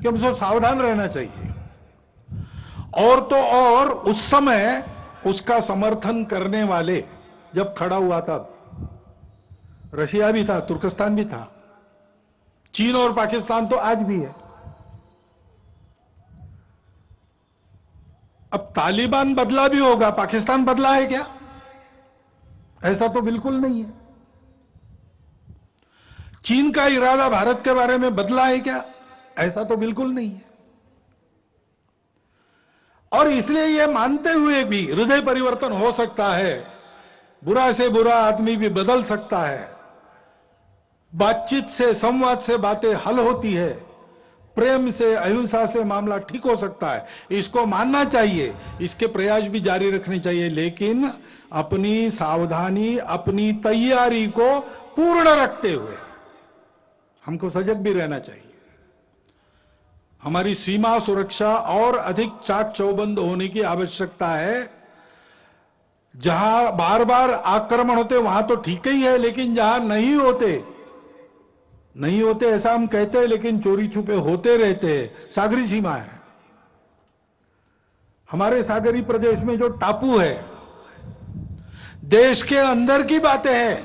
कि हमसे सावधान रहना चाहिए। और तो और उस समय उसका समर्थन करने वाले जब खड़ा हुआ तब रशिया भी था, तुर्कस्तान भी था, चीन और पाकिस्तान तो आज भी है। अब तालिबान बदला भी होगा, पाकिस्तान बदला है क्या? ऐसा तो बिल्कुल नहीं है। चीन का इरादा भारत के बारे में बदला है क्या? ऐसा तो बिल्कुल नहीं है। और इसलिए यह मानते हुए भी हृदय परिवर्तन हो सकता है, बुरा से बुरा आदमी भी बदल सकता है, बातचीत से, संवाद से बातें हल होती है, प्रेम से, अहिंसा से मामला ठीक हो सकता है, इसको मानना चाहिए, इसके प्रयास भी जारी रखने चाहिए, लेकिन अपनी सावधानी, अपनी तैयारी को पूर्ण रखते हुए हमको सजग भी रहना चाहिए। हमारी सीमा सुरक्षा और अधिक चाक चौबंद होने की आवश्यकता है। जहां बार बार आक्रमण होते वहां तो ठीक ही है, लेकिन जहां नहीं होते ऐसा हम कहते हैं, लेकिन चोरी छुपे होते रहते हैं। सागरी सीमा है, हमारे सागरी प्रदेश में जो टापू है, देश के अंदर की बातें हैं,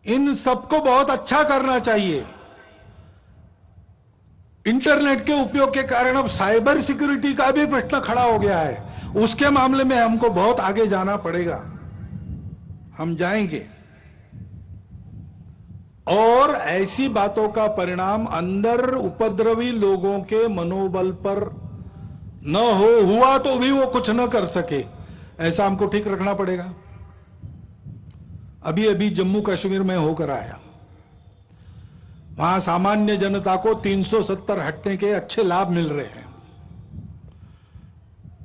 इन सबको बहुत अच्छा करना चाहिए। इंटरनेट के उपयोग के कारण अब साइबर सिक्योरिटी का भी प्रश्न खड़ा हो गया है, उसके मामले में हमको बहुत आगे जाना पड़ेगा, हम जाएंगे। और ऐसी बातों का परिणाम अंदर उपद्रवी लोगों के मनोबल पर न हुआ तो भी वो कुछ न कर सके, ऐसा हमको ठीक रखना पड़ेगा। अभी अभी जम्मू कश्मीर में होकर आया, वहां सामान्य जनता को 370 हटने के अच्छे लाभ मिल रहे हैं,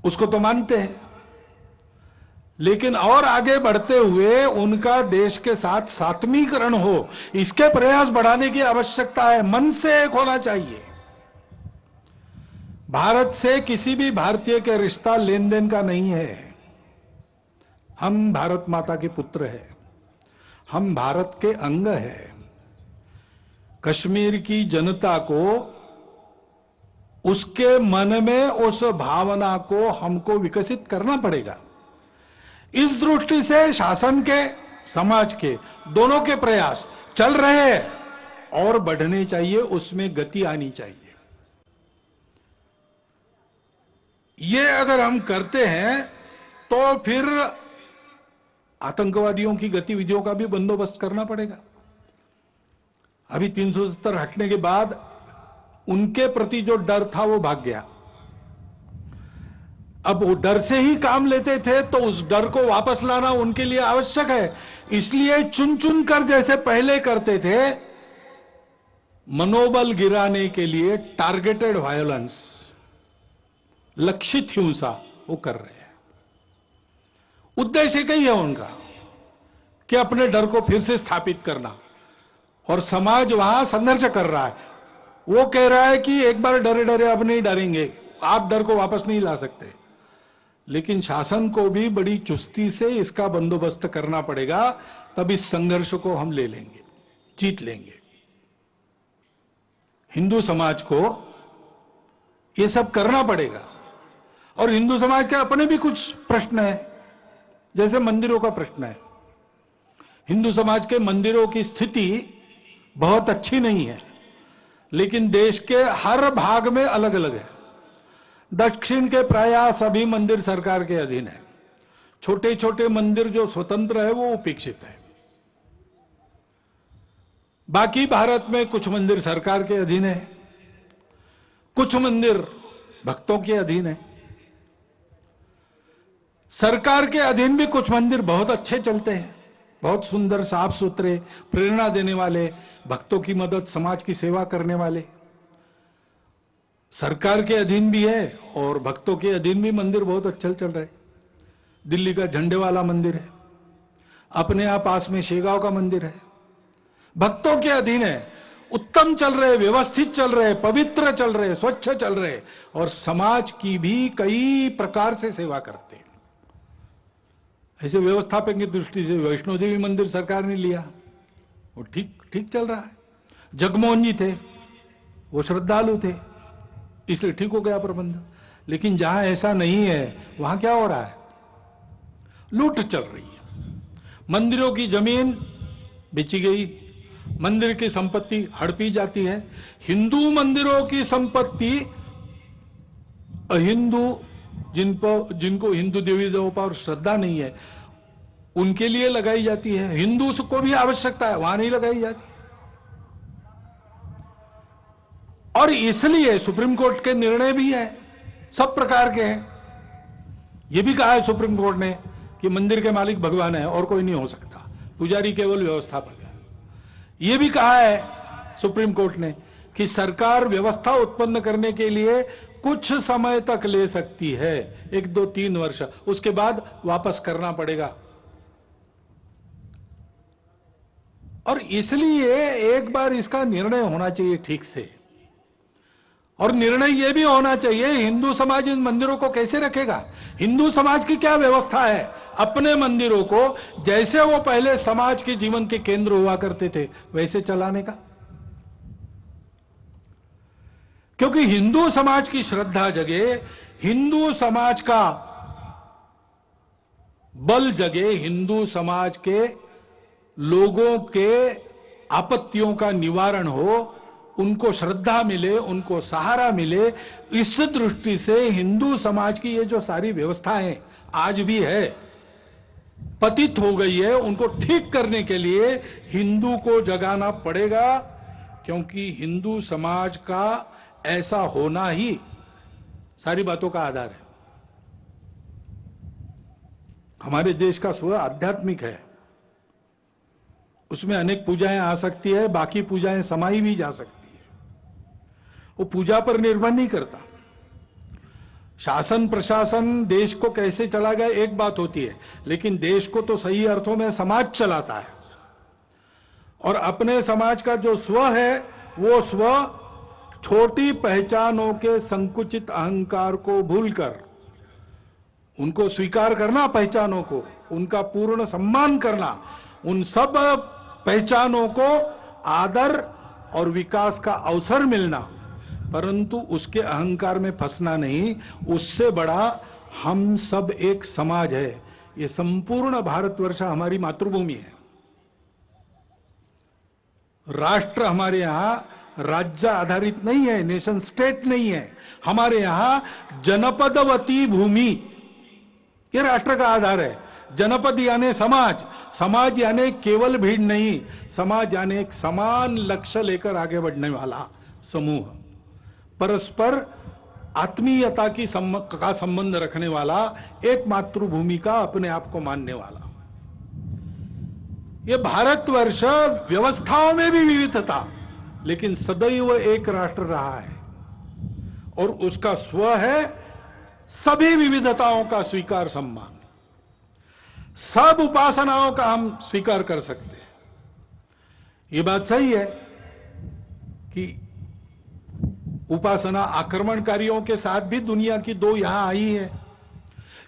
उसको तो मानते हैं, लेकिन और आगे बढ़ते हुए उनका देश के साथ सात्मीकरण हो, इसके प्रयास बढ़ाने की आवश्यकता है। मन से एक होना चाहिए। भारत से किसी भी भारतीय के रिश्ता लेन देन का नहीं है। हम भारत माता के पुत्र हैं, हम भारत के अंग हैं। कश्मीर की जनता को, उसके मन में उस भावना को हमको विकसित करना पड़ेगा। इस दृष्टि से शासन के, समाज के, दोनों के प्रयास चल रहे हैं और बढ़ने चाहिए, उसमें गति आनी चाहिए। ये अगर हम करते हैं तो फिर आतंकवादियों की गतिविधियों का भी बंदोबस्त करना पड़ेगा। अभी 370 हटने के बाद उनके प्रति जो डर था वो भाग गया। अब वो डर से ही काम लेते थे, तो उस डर को वापस लाना उनके लिए आवश्यक है। इसलिए चुन चुन कर जैसे पहले करते थे, मनोबल गिराने के लिए टारगेटेड वायलेंस, लक्षित हिंसा वो कर रहे हैं। उद्देश्य कई है उनका कि अपने डर को फिर से स्थापित करना, और समाज वहां संघर्ष कर रहा है। वो कह रहा है कि एक बार डरे डरे अब नहीं डरेंगे, आप डर को वापस नहीं ला सकते। लेकिन शासन को भी बड़ी चुस्ती से इसका बंदोबस्त करना पड़ेगा, तब इस संघर्ष को हम ले लेंगे, जीत लेंगे। हिंदू समाज को ये सब करना पड़ेगा। और हिंदू समाज के अपने भी कुछ प्रश्न है, जैसे मंदिरों का प्रश्न है। हिंदू समाज के मंदिरों की स्थिति बहुत अच्छी नहीं है, लेकिन देश के हर भाग में अलग अलग है। दक्षिण के प्राय सभी मंदिर सरकार के अधीन है। छोटे छोटे मंदिर जो स्वतंत्र है वो उपेक्षित है। बाकी भारत में कुछ मंदिर सरकार के अधीन है, कुछ मंदिर भक्तों के अधीन है। सरकार के अधीन भी कुछ मंदिर बहुत अच्छे चलते हैं, बहुत सुंदर, साफ सुथरे, प्रेरणा देने वाले, भक्तों की मदद, समाज की सेवा करने वाले। सरकार के अधीन भी है और भक्तों के अधीन भी मंदिर बहुत अच्छे चल रहे। दिल्ली का झंडे वाला मंदिर है, अपने आप पास में शेगांव का मंदिर है, भक्तों के अधीन है, उत्तम चल रहे, व्यवस्थित चल रहे, पवित्र चल रहे, स्वच्छ चल रहे, और समाज की भी कई प्रकार से सेवा करते हैं। ऐसे व्यवस्थापन की दृष्टि से वैष्णो देवी मंदिर सरकार ने लिया, वो ठीक ठीक चल रहा है। जगमोहन जी थे, वो श्रद्धालु थे, इसलिए ठीक हो गया प्रबंध। लेकिन जहां ऐसा नहीं है वहां क्या हो रहा है? लूट चल रही है। मंदिरों की जमीन बेची गई, मंदिर की संपत्ति हड़पी जाती है। हिंदू मंदिरों की संपत्ति अहिंदू, जिनको हिंदू देवी देवों पर श्रद्धा नहीं है उनके लिए लगाई जाती है। हिंदू को भी आवश्यकता है, वहां नहीं लगाई जाती। और इसलिए सुप्रीम कोर्ट के निर्णय भी है, सब प्रकार के हैं। यह भी कहा है सुप्रीम कोर्ट ने कि मंदिर के मालिक भगवान है और कोई नहीं हो सकता, पुजारी केवल व्यवस्थापक है। यह भी कहा है सुप्रीम कोर्ट ने कि सरकार व्यवस्था उत्पन्न करने के लिए कुछ समय तक ले सकती है, 1, 2, 3 वर्ष, उसके बाद वापस करना पड़ेगा। और इसलिए एक बार इसका निर्णय होना चाहिए ठीक से। और निर्णय यह भी होना चाहिए हिंदू समाज इन मंदिरों को कैसे रखेगा। हिंदू समाज की क्या व्यवस्था है अपने मंदिरों को जैसे वो पहले समाज के जीवन के केंद्र हुआ करते थे वैसे चलाने का। क्योंकि हिंदू समाज की श्रद्धा जगे, हिंदू समाज का बल जगे, हिंदू समाज के लोगों के आपत्तियों का निवारण हो, उनको श्रद्धा मिले, उनको सहारा मिले। इस दृष्टि से हिंदू समाज की ये जो सारी व्यवस्थाएं आज भी है, पतित हो गई है, उनको ठीक करने के लिए हिंदू को जगाना पड़ेगा। क्योंकि हिंदू समाज का ऐसा होना ही सारी बातों का आधार है। हमारे देश का स्व आध्यात्मिक है, उसमें अनेक पूजाएं आ सकती है, बाकी पूजाएं समाई भी जा सकती है, वो पूजा पर निर्भर नहीं करता। शासन प्रशासन देश को कैसे चला गया एक बात होती है, लेकिन देश को तो सही अर्थों में समाज चलाता है। और अपने समाज का जो स्व है, वो स्व छोटी पहचानों के संकुचित अहंकार को भूलकर उनको स्वीकार करना, पहचानों को उनका पूर्ण सम्मान करना, उन सब पहचानों को आदर और विकास का अवसर मिलना, परंतु उसके अहंकार में फंसना नहीं। उससे बड़ा हम सब एक समाज है। ये संपूर्ण भारतवर्ष हमारी मातृभूमि है। राष्ट्र हमारे यहां राज्य आधारित नहीं है, नेशन स्टेट नहीं है। हमारे यहां जनपदवती भूमि, ये राष्ट्र का आधार है। जनपद यानी समाज, समाज यानी केवल भीड़ नहीं, समाज यानी एक समान लक्ष्य लेकर आगे बढ़ने वाला समूह, परस्पर आत्मीयता का संबंध रखने वाला, एक मातृभूमि का अपने आप को मानने वाला। ये भारतवर्ष व्यवस्थाओं में भी विविधता, लेकिन सदैव एक राष्ट्र रहा है और उसका स्व है सभी विविधताओं का स्वीकार, सम्मान। सब उपासनाओं का हम स्वीकार कर सकते हैं। ये बात सही है कि उपासना आक्रमणकारियों के साथ भी दुनिया की दो यहां आई है,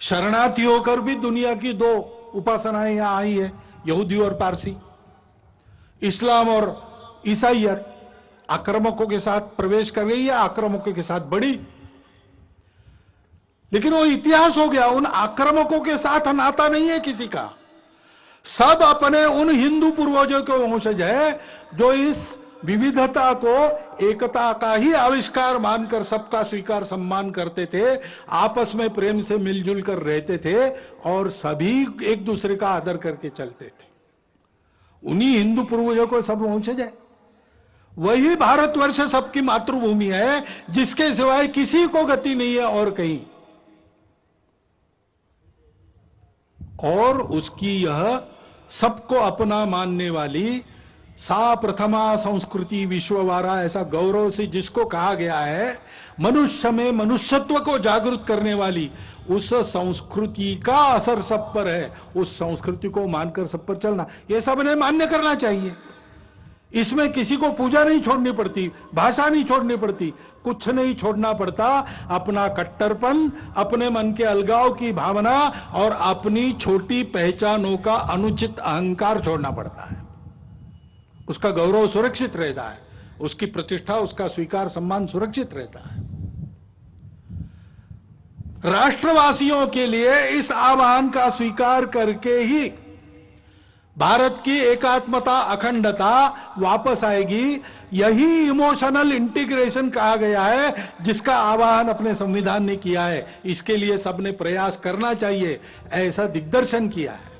शरणार्थी होकर भी दुनिया की दो उपासनाएं यहां आई है, यहूदी और पारसी, इस्लाम और ईसाइयत। आक्रामकों के साथ प्रवेश कर गई है, आक्रामकों के साथ बढ़ी, लेकिन वो इतिहास हो गया। उन आक्रामकों के साथ नाता नहीं है किसी का। सब अपने उन हिंदू पूर्वजों के वंशज है जो इस विविधता को एकता का ही आविष्कार मानकर सबका स्वीकार सम्मान करते थे, आपस में प्रेम से मिलजुल कर रहते थे और सभी एक दूसरे का आदर करके चलते थे। उन्हीं हिंदू पूर्वजों को सब वंशज है। वही भारतवर्ष सबकी मातृभूमि है, जिसके सिवाय किसी को गति नहीं है और कहीं। और उसकी यह सबको अपना मानने वाली सा प्रथमा संस्कृति विश्ववारा, ऐसा गौरव से जिसको कहा गया है, मनुष्य में मनुष्यत्व को जागृत करने वाली उस संस्कृति का असर सब पर है। उस संस्कृति को मानकर सब पर चलना, यह सबने मान्य करना चाहिए। इसमें किसी को पूजा नहीं छोड़नी पड़ती, भाषा नहीं छोड़नी पड़ती, कुछ नहीं छोड़ना पड़ता। अपना कट्टरपन, अपने मन के अलगाव की भावना और अपनी छोटी पहचानों का अनुचित अहंकार छोड़ना पड़ता है। उसका गौरव सुरक्षित रहता है, उसकी प्रतिष्ठा, उसका स्वीकार सम्मान सुरक्षित रहता है। राष्ट्रवासियों के लिए इस आह्वान का स्वीकार करके ही भारत की एकात्मता, अखंडता वापस आएगी। यही इमोशनल इंटीग्रेशन कहा गया है, जिसका आह्वान अपने संविधान ने किया है। इसके लिए सबने प्रयास करना चाहिए, ऐसा दिग्दर्शन किया है।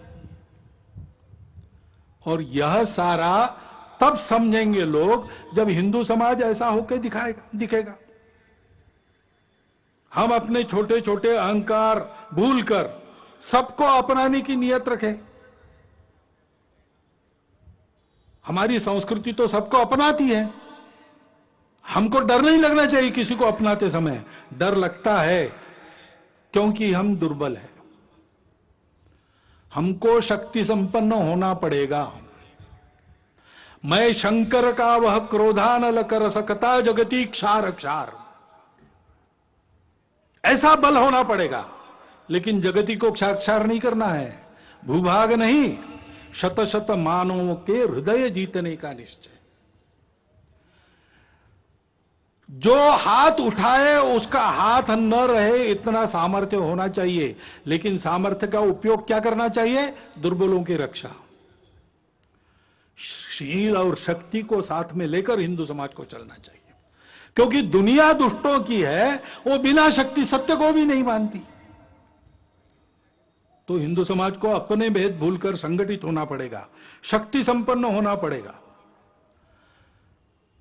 और यह सारा तब समझेंगे लोग जब हिंदू समाज ऐसा होकर दिखेगा। हम अपने छोटे छोटे अहंकार भूलकर सबको अपनाने की नियत रखें। हमारी संस्कृति तो सबको अपनाती है, हमको डर नहीं लगना चाहिए किसी को अपनाते समय। डर लगता है क्योंकि हम दुर्बल हैं। हमको शक्ति संपन्न होना पड़ेगा। मैं शंकर का वह क्रोधानल कर सकता जगती क्षार क्षार, ऐसा बल होना पड़ेगा। लेकिन जगती को क्षार नहीं करना है, भूभाग नहीं, शत शत मानवों के हृदय जीतने का निश्चय। जो हाथ उठाए उसका हाथ न रहे, इतना सामर्थ्य होना चाहिए। लेकिन सामर्थ्य का उपयोग क्या करना चाहिए? दुर्बलों की रक्षा। शील और शक्ति को साथ में लेकर हिंदू समाज को चलना चाहिए, क्योंकि दुनिया दुष्टों की है, वो बिना शक्ति सत्य को भी नहीं मानती। तो हिंदू समाज को अपने भेद भूलकर संगठित होना पड़ेगा, शक्ति संपन्न होना पड़ेगा।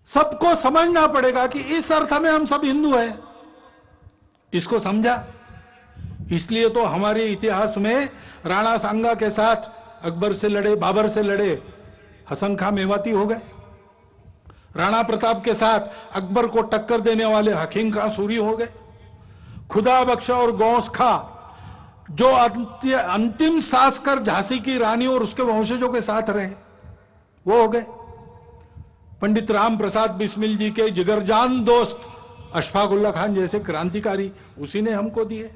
सबको समझना पड़ेगा कि इस अर्थ में हम सब हिंदू हैं। इसको समझा, इसलिए तो हमारे इतिहास में राणा सांगा के साथ अकबर से लड़े, बाबर से लड़े, हसन खां मेवाती हो गए। राणा प्रताप के साथ अकबर को टक्कर देने वाले हकीम खां सूरी हो गए। खुदा बख्शा और गौस खा जो अंतिम सांस कर झांसी की रानी और उसके वंशजों के साथ रहे, वो हो गए। पंडित राम प्रसाद बिस्मिल जी के जिगरजान दोस्त अशफाक उल्ला खान जैसे क्रांतिकारी उसी ने हमको दिए।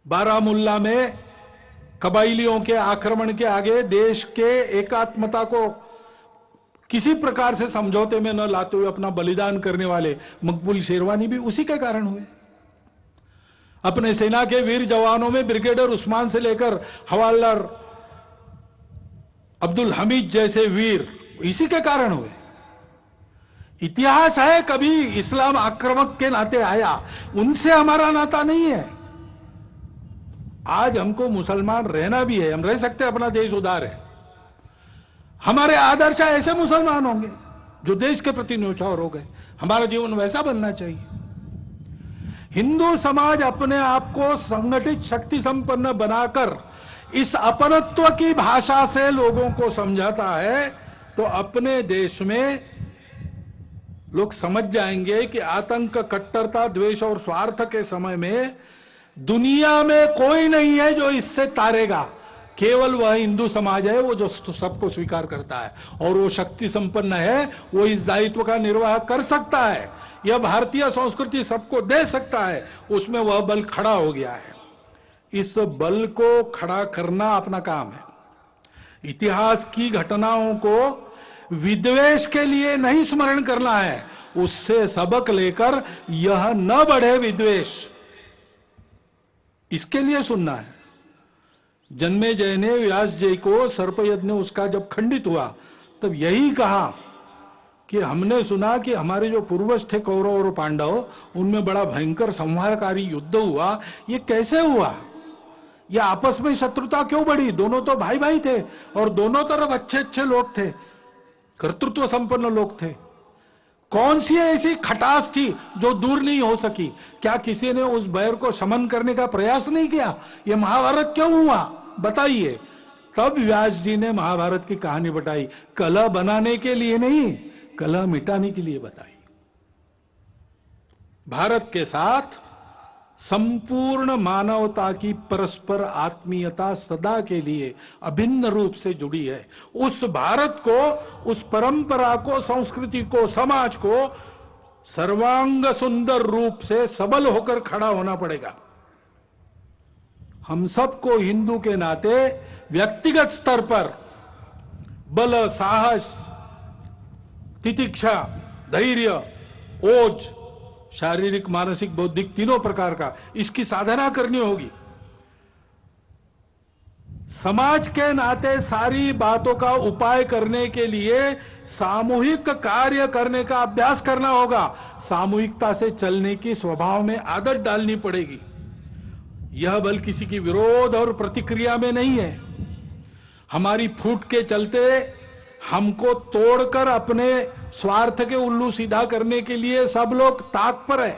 बारामुल्ला में कबाइलियों के आक्रमण के आगे देश के एकात्मता को किसी प्रकार से समझौते में न लाते हुए अपना बलिदान करने वाले मकबूल शेरवानी भी उसी के कारण हुए। अपने सेना के वीर जवानों में ब्रिगेडियर उस्मान से लेकर हवालदार अब्दुल हमीद जैसे वीर इसी के कारण हुए। इतिहास है, कभी इस्लाम आक्रामक के नाते आया, उनसे हमारा नाता नहीं है। आज हमको मुसलमान रहना भी है, हम रह सकते हैं, अपना देश उदार है। हमारे आदर्श ऐसे मुसलमान होंगे जो देश के प्रति न्यौछावर हो गए। हमारा जीवन वैसा बनना चाहिए। हिंदू समाज अपने आप को संगठित शक्ति संपन्न बनाकर इस अपनत्व की भाषा से लोगों को समझाता है तो अपने देश में लोग समझ जाएंगे कि आतंक, कट्टरता, द्वेष और स्वार्थ के समय में दुनिया में कोई नहीं है जो इससे तारेगा। केवल वह हिंदू समाज है वो जो सबको स्वीकार करता है और वो शक्ति संपन्न है, वो इस दायित्व का निर्वाह कर सकता है। यह भारतीय संस्कृति सबको दे सकता है, उसमें वह बल खड़ा हो गया है। इस बल को खड़ा करना अपना काम है। इतिहास की घटनाओं को विद्वेष के लिए नहीं स्मरण करना है, उससे सबक लेकर यह न बढ़े विद्वेष, इसके लिए सुनना है। जन्मेजय ने व्यास जी को सर्पयज्ञ उसका जब खंडित हुआ तब यही कहा कि हमने सुना कि हमारे जो पूर्वज थे कौरव और पांडव, उनमें बड़ा भयंकर संहारकारी युद्ध हुआ, ये कैसे हुआ? ये आपस में शत्रुता क्यों बढ़ी? दोनों तो भाई भाई थे और दोनों तरफ अच्छे अच्छे लोग थे, कर्तृत्व संपन्न लोग थे। कौन सी ऐसी खटास थी जो दूर नहीं हो सकी? क्या किसी ने उस बैर को शमन करने का प्रयास नहीं किया? ये महाभारत क्यों हुआ बताइए। तब व्यास जी ने महाभारत की कहानी बताई, कलह बनाने के लिए नहीं, कलह मिटाने के लिए बताई। भारत के साथ संपूर्ण मानवता की परस्पर आत्मीयता सदा के लिए अभिन्न रूप से जुड़ी है। उस भारत को, उस परंपरा को, संस्कृति को, समाज को सर्वांग सुंदर रूप से सबल होकर खड़ा होना पड़ेगा। हम सबको हिंदू के नाते व्यक्तिगत स्तर पर बल, साहस, तितिक्षा, धैर्य, ओज, शारीरिक, मानसिक, बौद्धिक तीनों प्रकार का इसकी साधना करनी होगी। समाज के नाते सारी बातों का उपाय करने के लिए सामूहिक कार्य करने का अभ्यास करना होगा। सामूहिकता से चलने की स्वभाव में आदत डालनी पड़ेगी। यह बल किसी की विरोध और प्रतिक्रिया में नहीं है। हमारी फूट के चलते हमको तोड़कर अपने स्वार्थ के उल्लू सीधा करने के लिए सब लोग ताक पर है।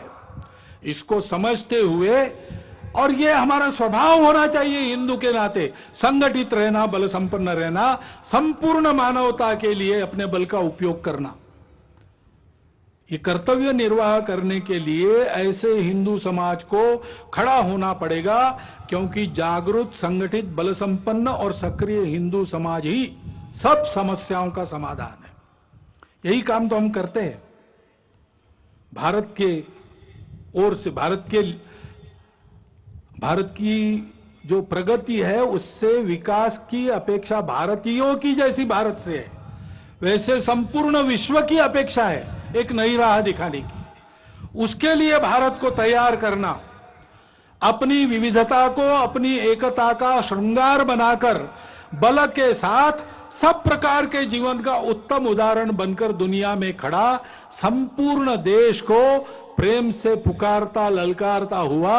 इसको समझते हुए, और ये हमारा स्वभाव होना चाहिए हिंदू के नाते, संगठित रहना, बल संपन्न रहना, संपूर्ण मानवता के लिए अपने बल का उपयोग करना। ये कर्तव्य निर्वाह करने के लिए ऐसे हिंदू समाज को खड़ा होना पड़ेगा, क्योंकि जागरूक, संगठित, बल संपन्न और सक्रिय हिंदू समाज ही सब समस्याओं का समाधान है। यही काम तो हम करते हैं। भारत के ओर से भारत की जो प्रगति है उससे विकास की अपेक्षा भारतीयों की जैसी भारत से है, वैसे संपूर्ण विश्व की अपेक्षा है एक नई राह दिखाने की। उसके लिए भारत को तैयार करना, अपनी विविधता को अपनी एकता का श्रृंगार बनाकर बल के साथ सब प्रकार के जीवन का उत्तम उदाहरण बनकर दुनिया में खड़ा, संपूर्ण देश को प्रेम से पुकारता, ललकारता हुआ,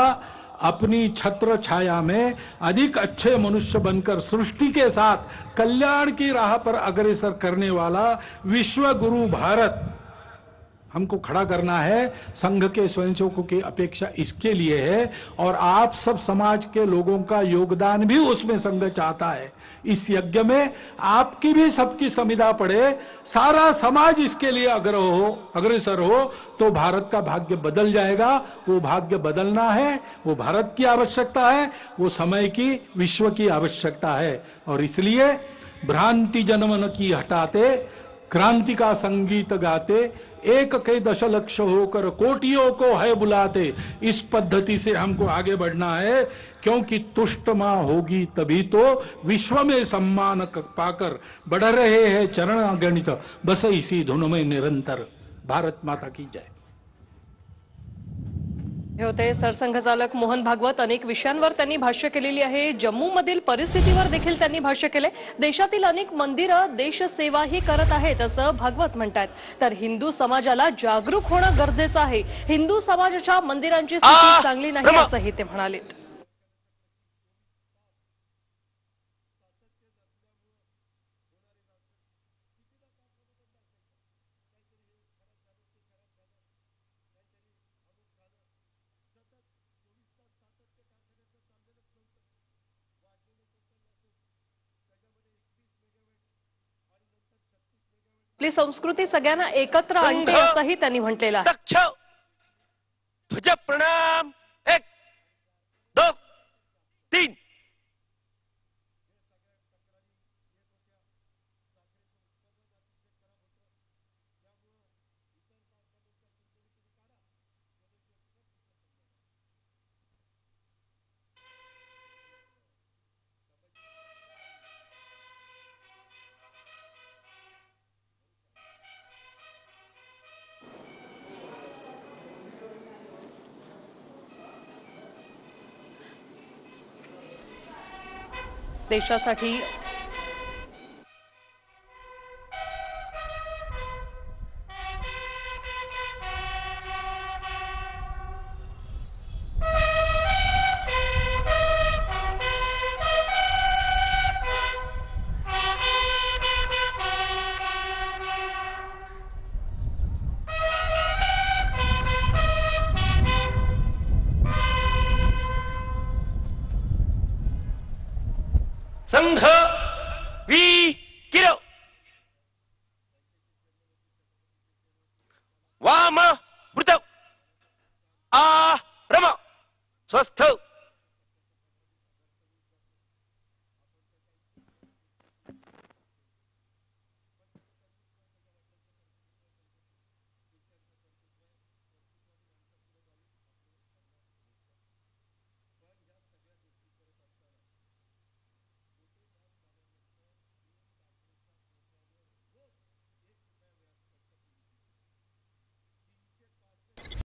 अपनी छत्र छाया में अधिक अच्छे मनुष्य बनकर सृष्टि के साथ कल्याण की राह पर अग्रसर करने वाला विश्व गुरु भारत, हमको खड़ा करना है संघ के स्वयंसेवकों की अपेक्षा इसके लिए है, और आप सब समाज के लोगों का योगदान भी उसमें संघ चाहता है। इस यज्ञ में आपकी भी सबकी संविदा पड़े, सारा समाज इसके लिए अग्रसर हो तो भारत का भाग्य बदल जाएगा। वो भाग्य बदलना है, वो भारत की आवश्यकता है, वो समय की, विश्व की आवश्यकता है। और इसलिए भ्रांति जनमन की हटाते, क्रांति का संगीत गाते, एक के दशलक्ष होकर कोटियों को है बुलाते, इस पद्धति से हमको आगे बढ़ना है। क्योंकि तुष्ट मां होगी तभी तो विश्व में सम्मान पाकर बढ़ रहे हैं चरण गणित, बस इसी धुन में निरंतर। भारत माता की जय। हे होते सरसंघचालक मोहन भागवत। अनेक विषयांवर त्यांनी भाष्य केलेली आहे। जम्मू मधील परिस्थितीवर देखील त्यांनी भाष्य केले। देशातील अनेक मंदिरं देशसेवाही करत आहेत असं भागवत म्हणतात। तर हिंदू समाजाला जागरूक होणं गरजेचं आहे। हिंदू समाजाच्या मंदिरांची स्थिती चांगली नाही असंही ते म्हणाले। आपली संस्कृती सगळ्यांना एकत्र आणते असंही त्यांनी म्हटलेलं आहे। ध्वज प्रणाम, 1 2 3। देशासाठी संघ वीर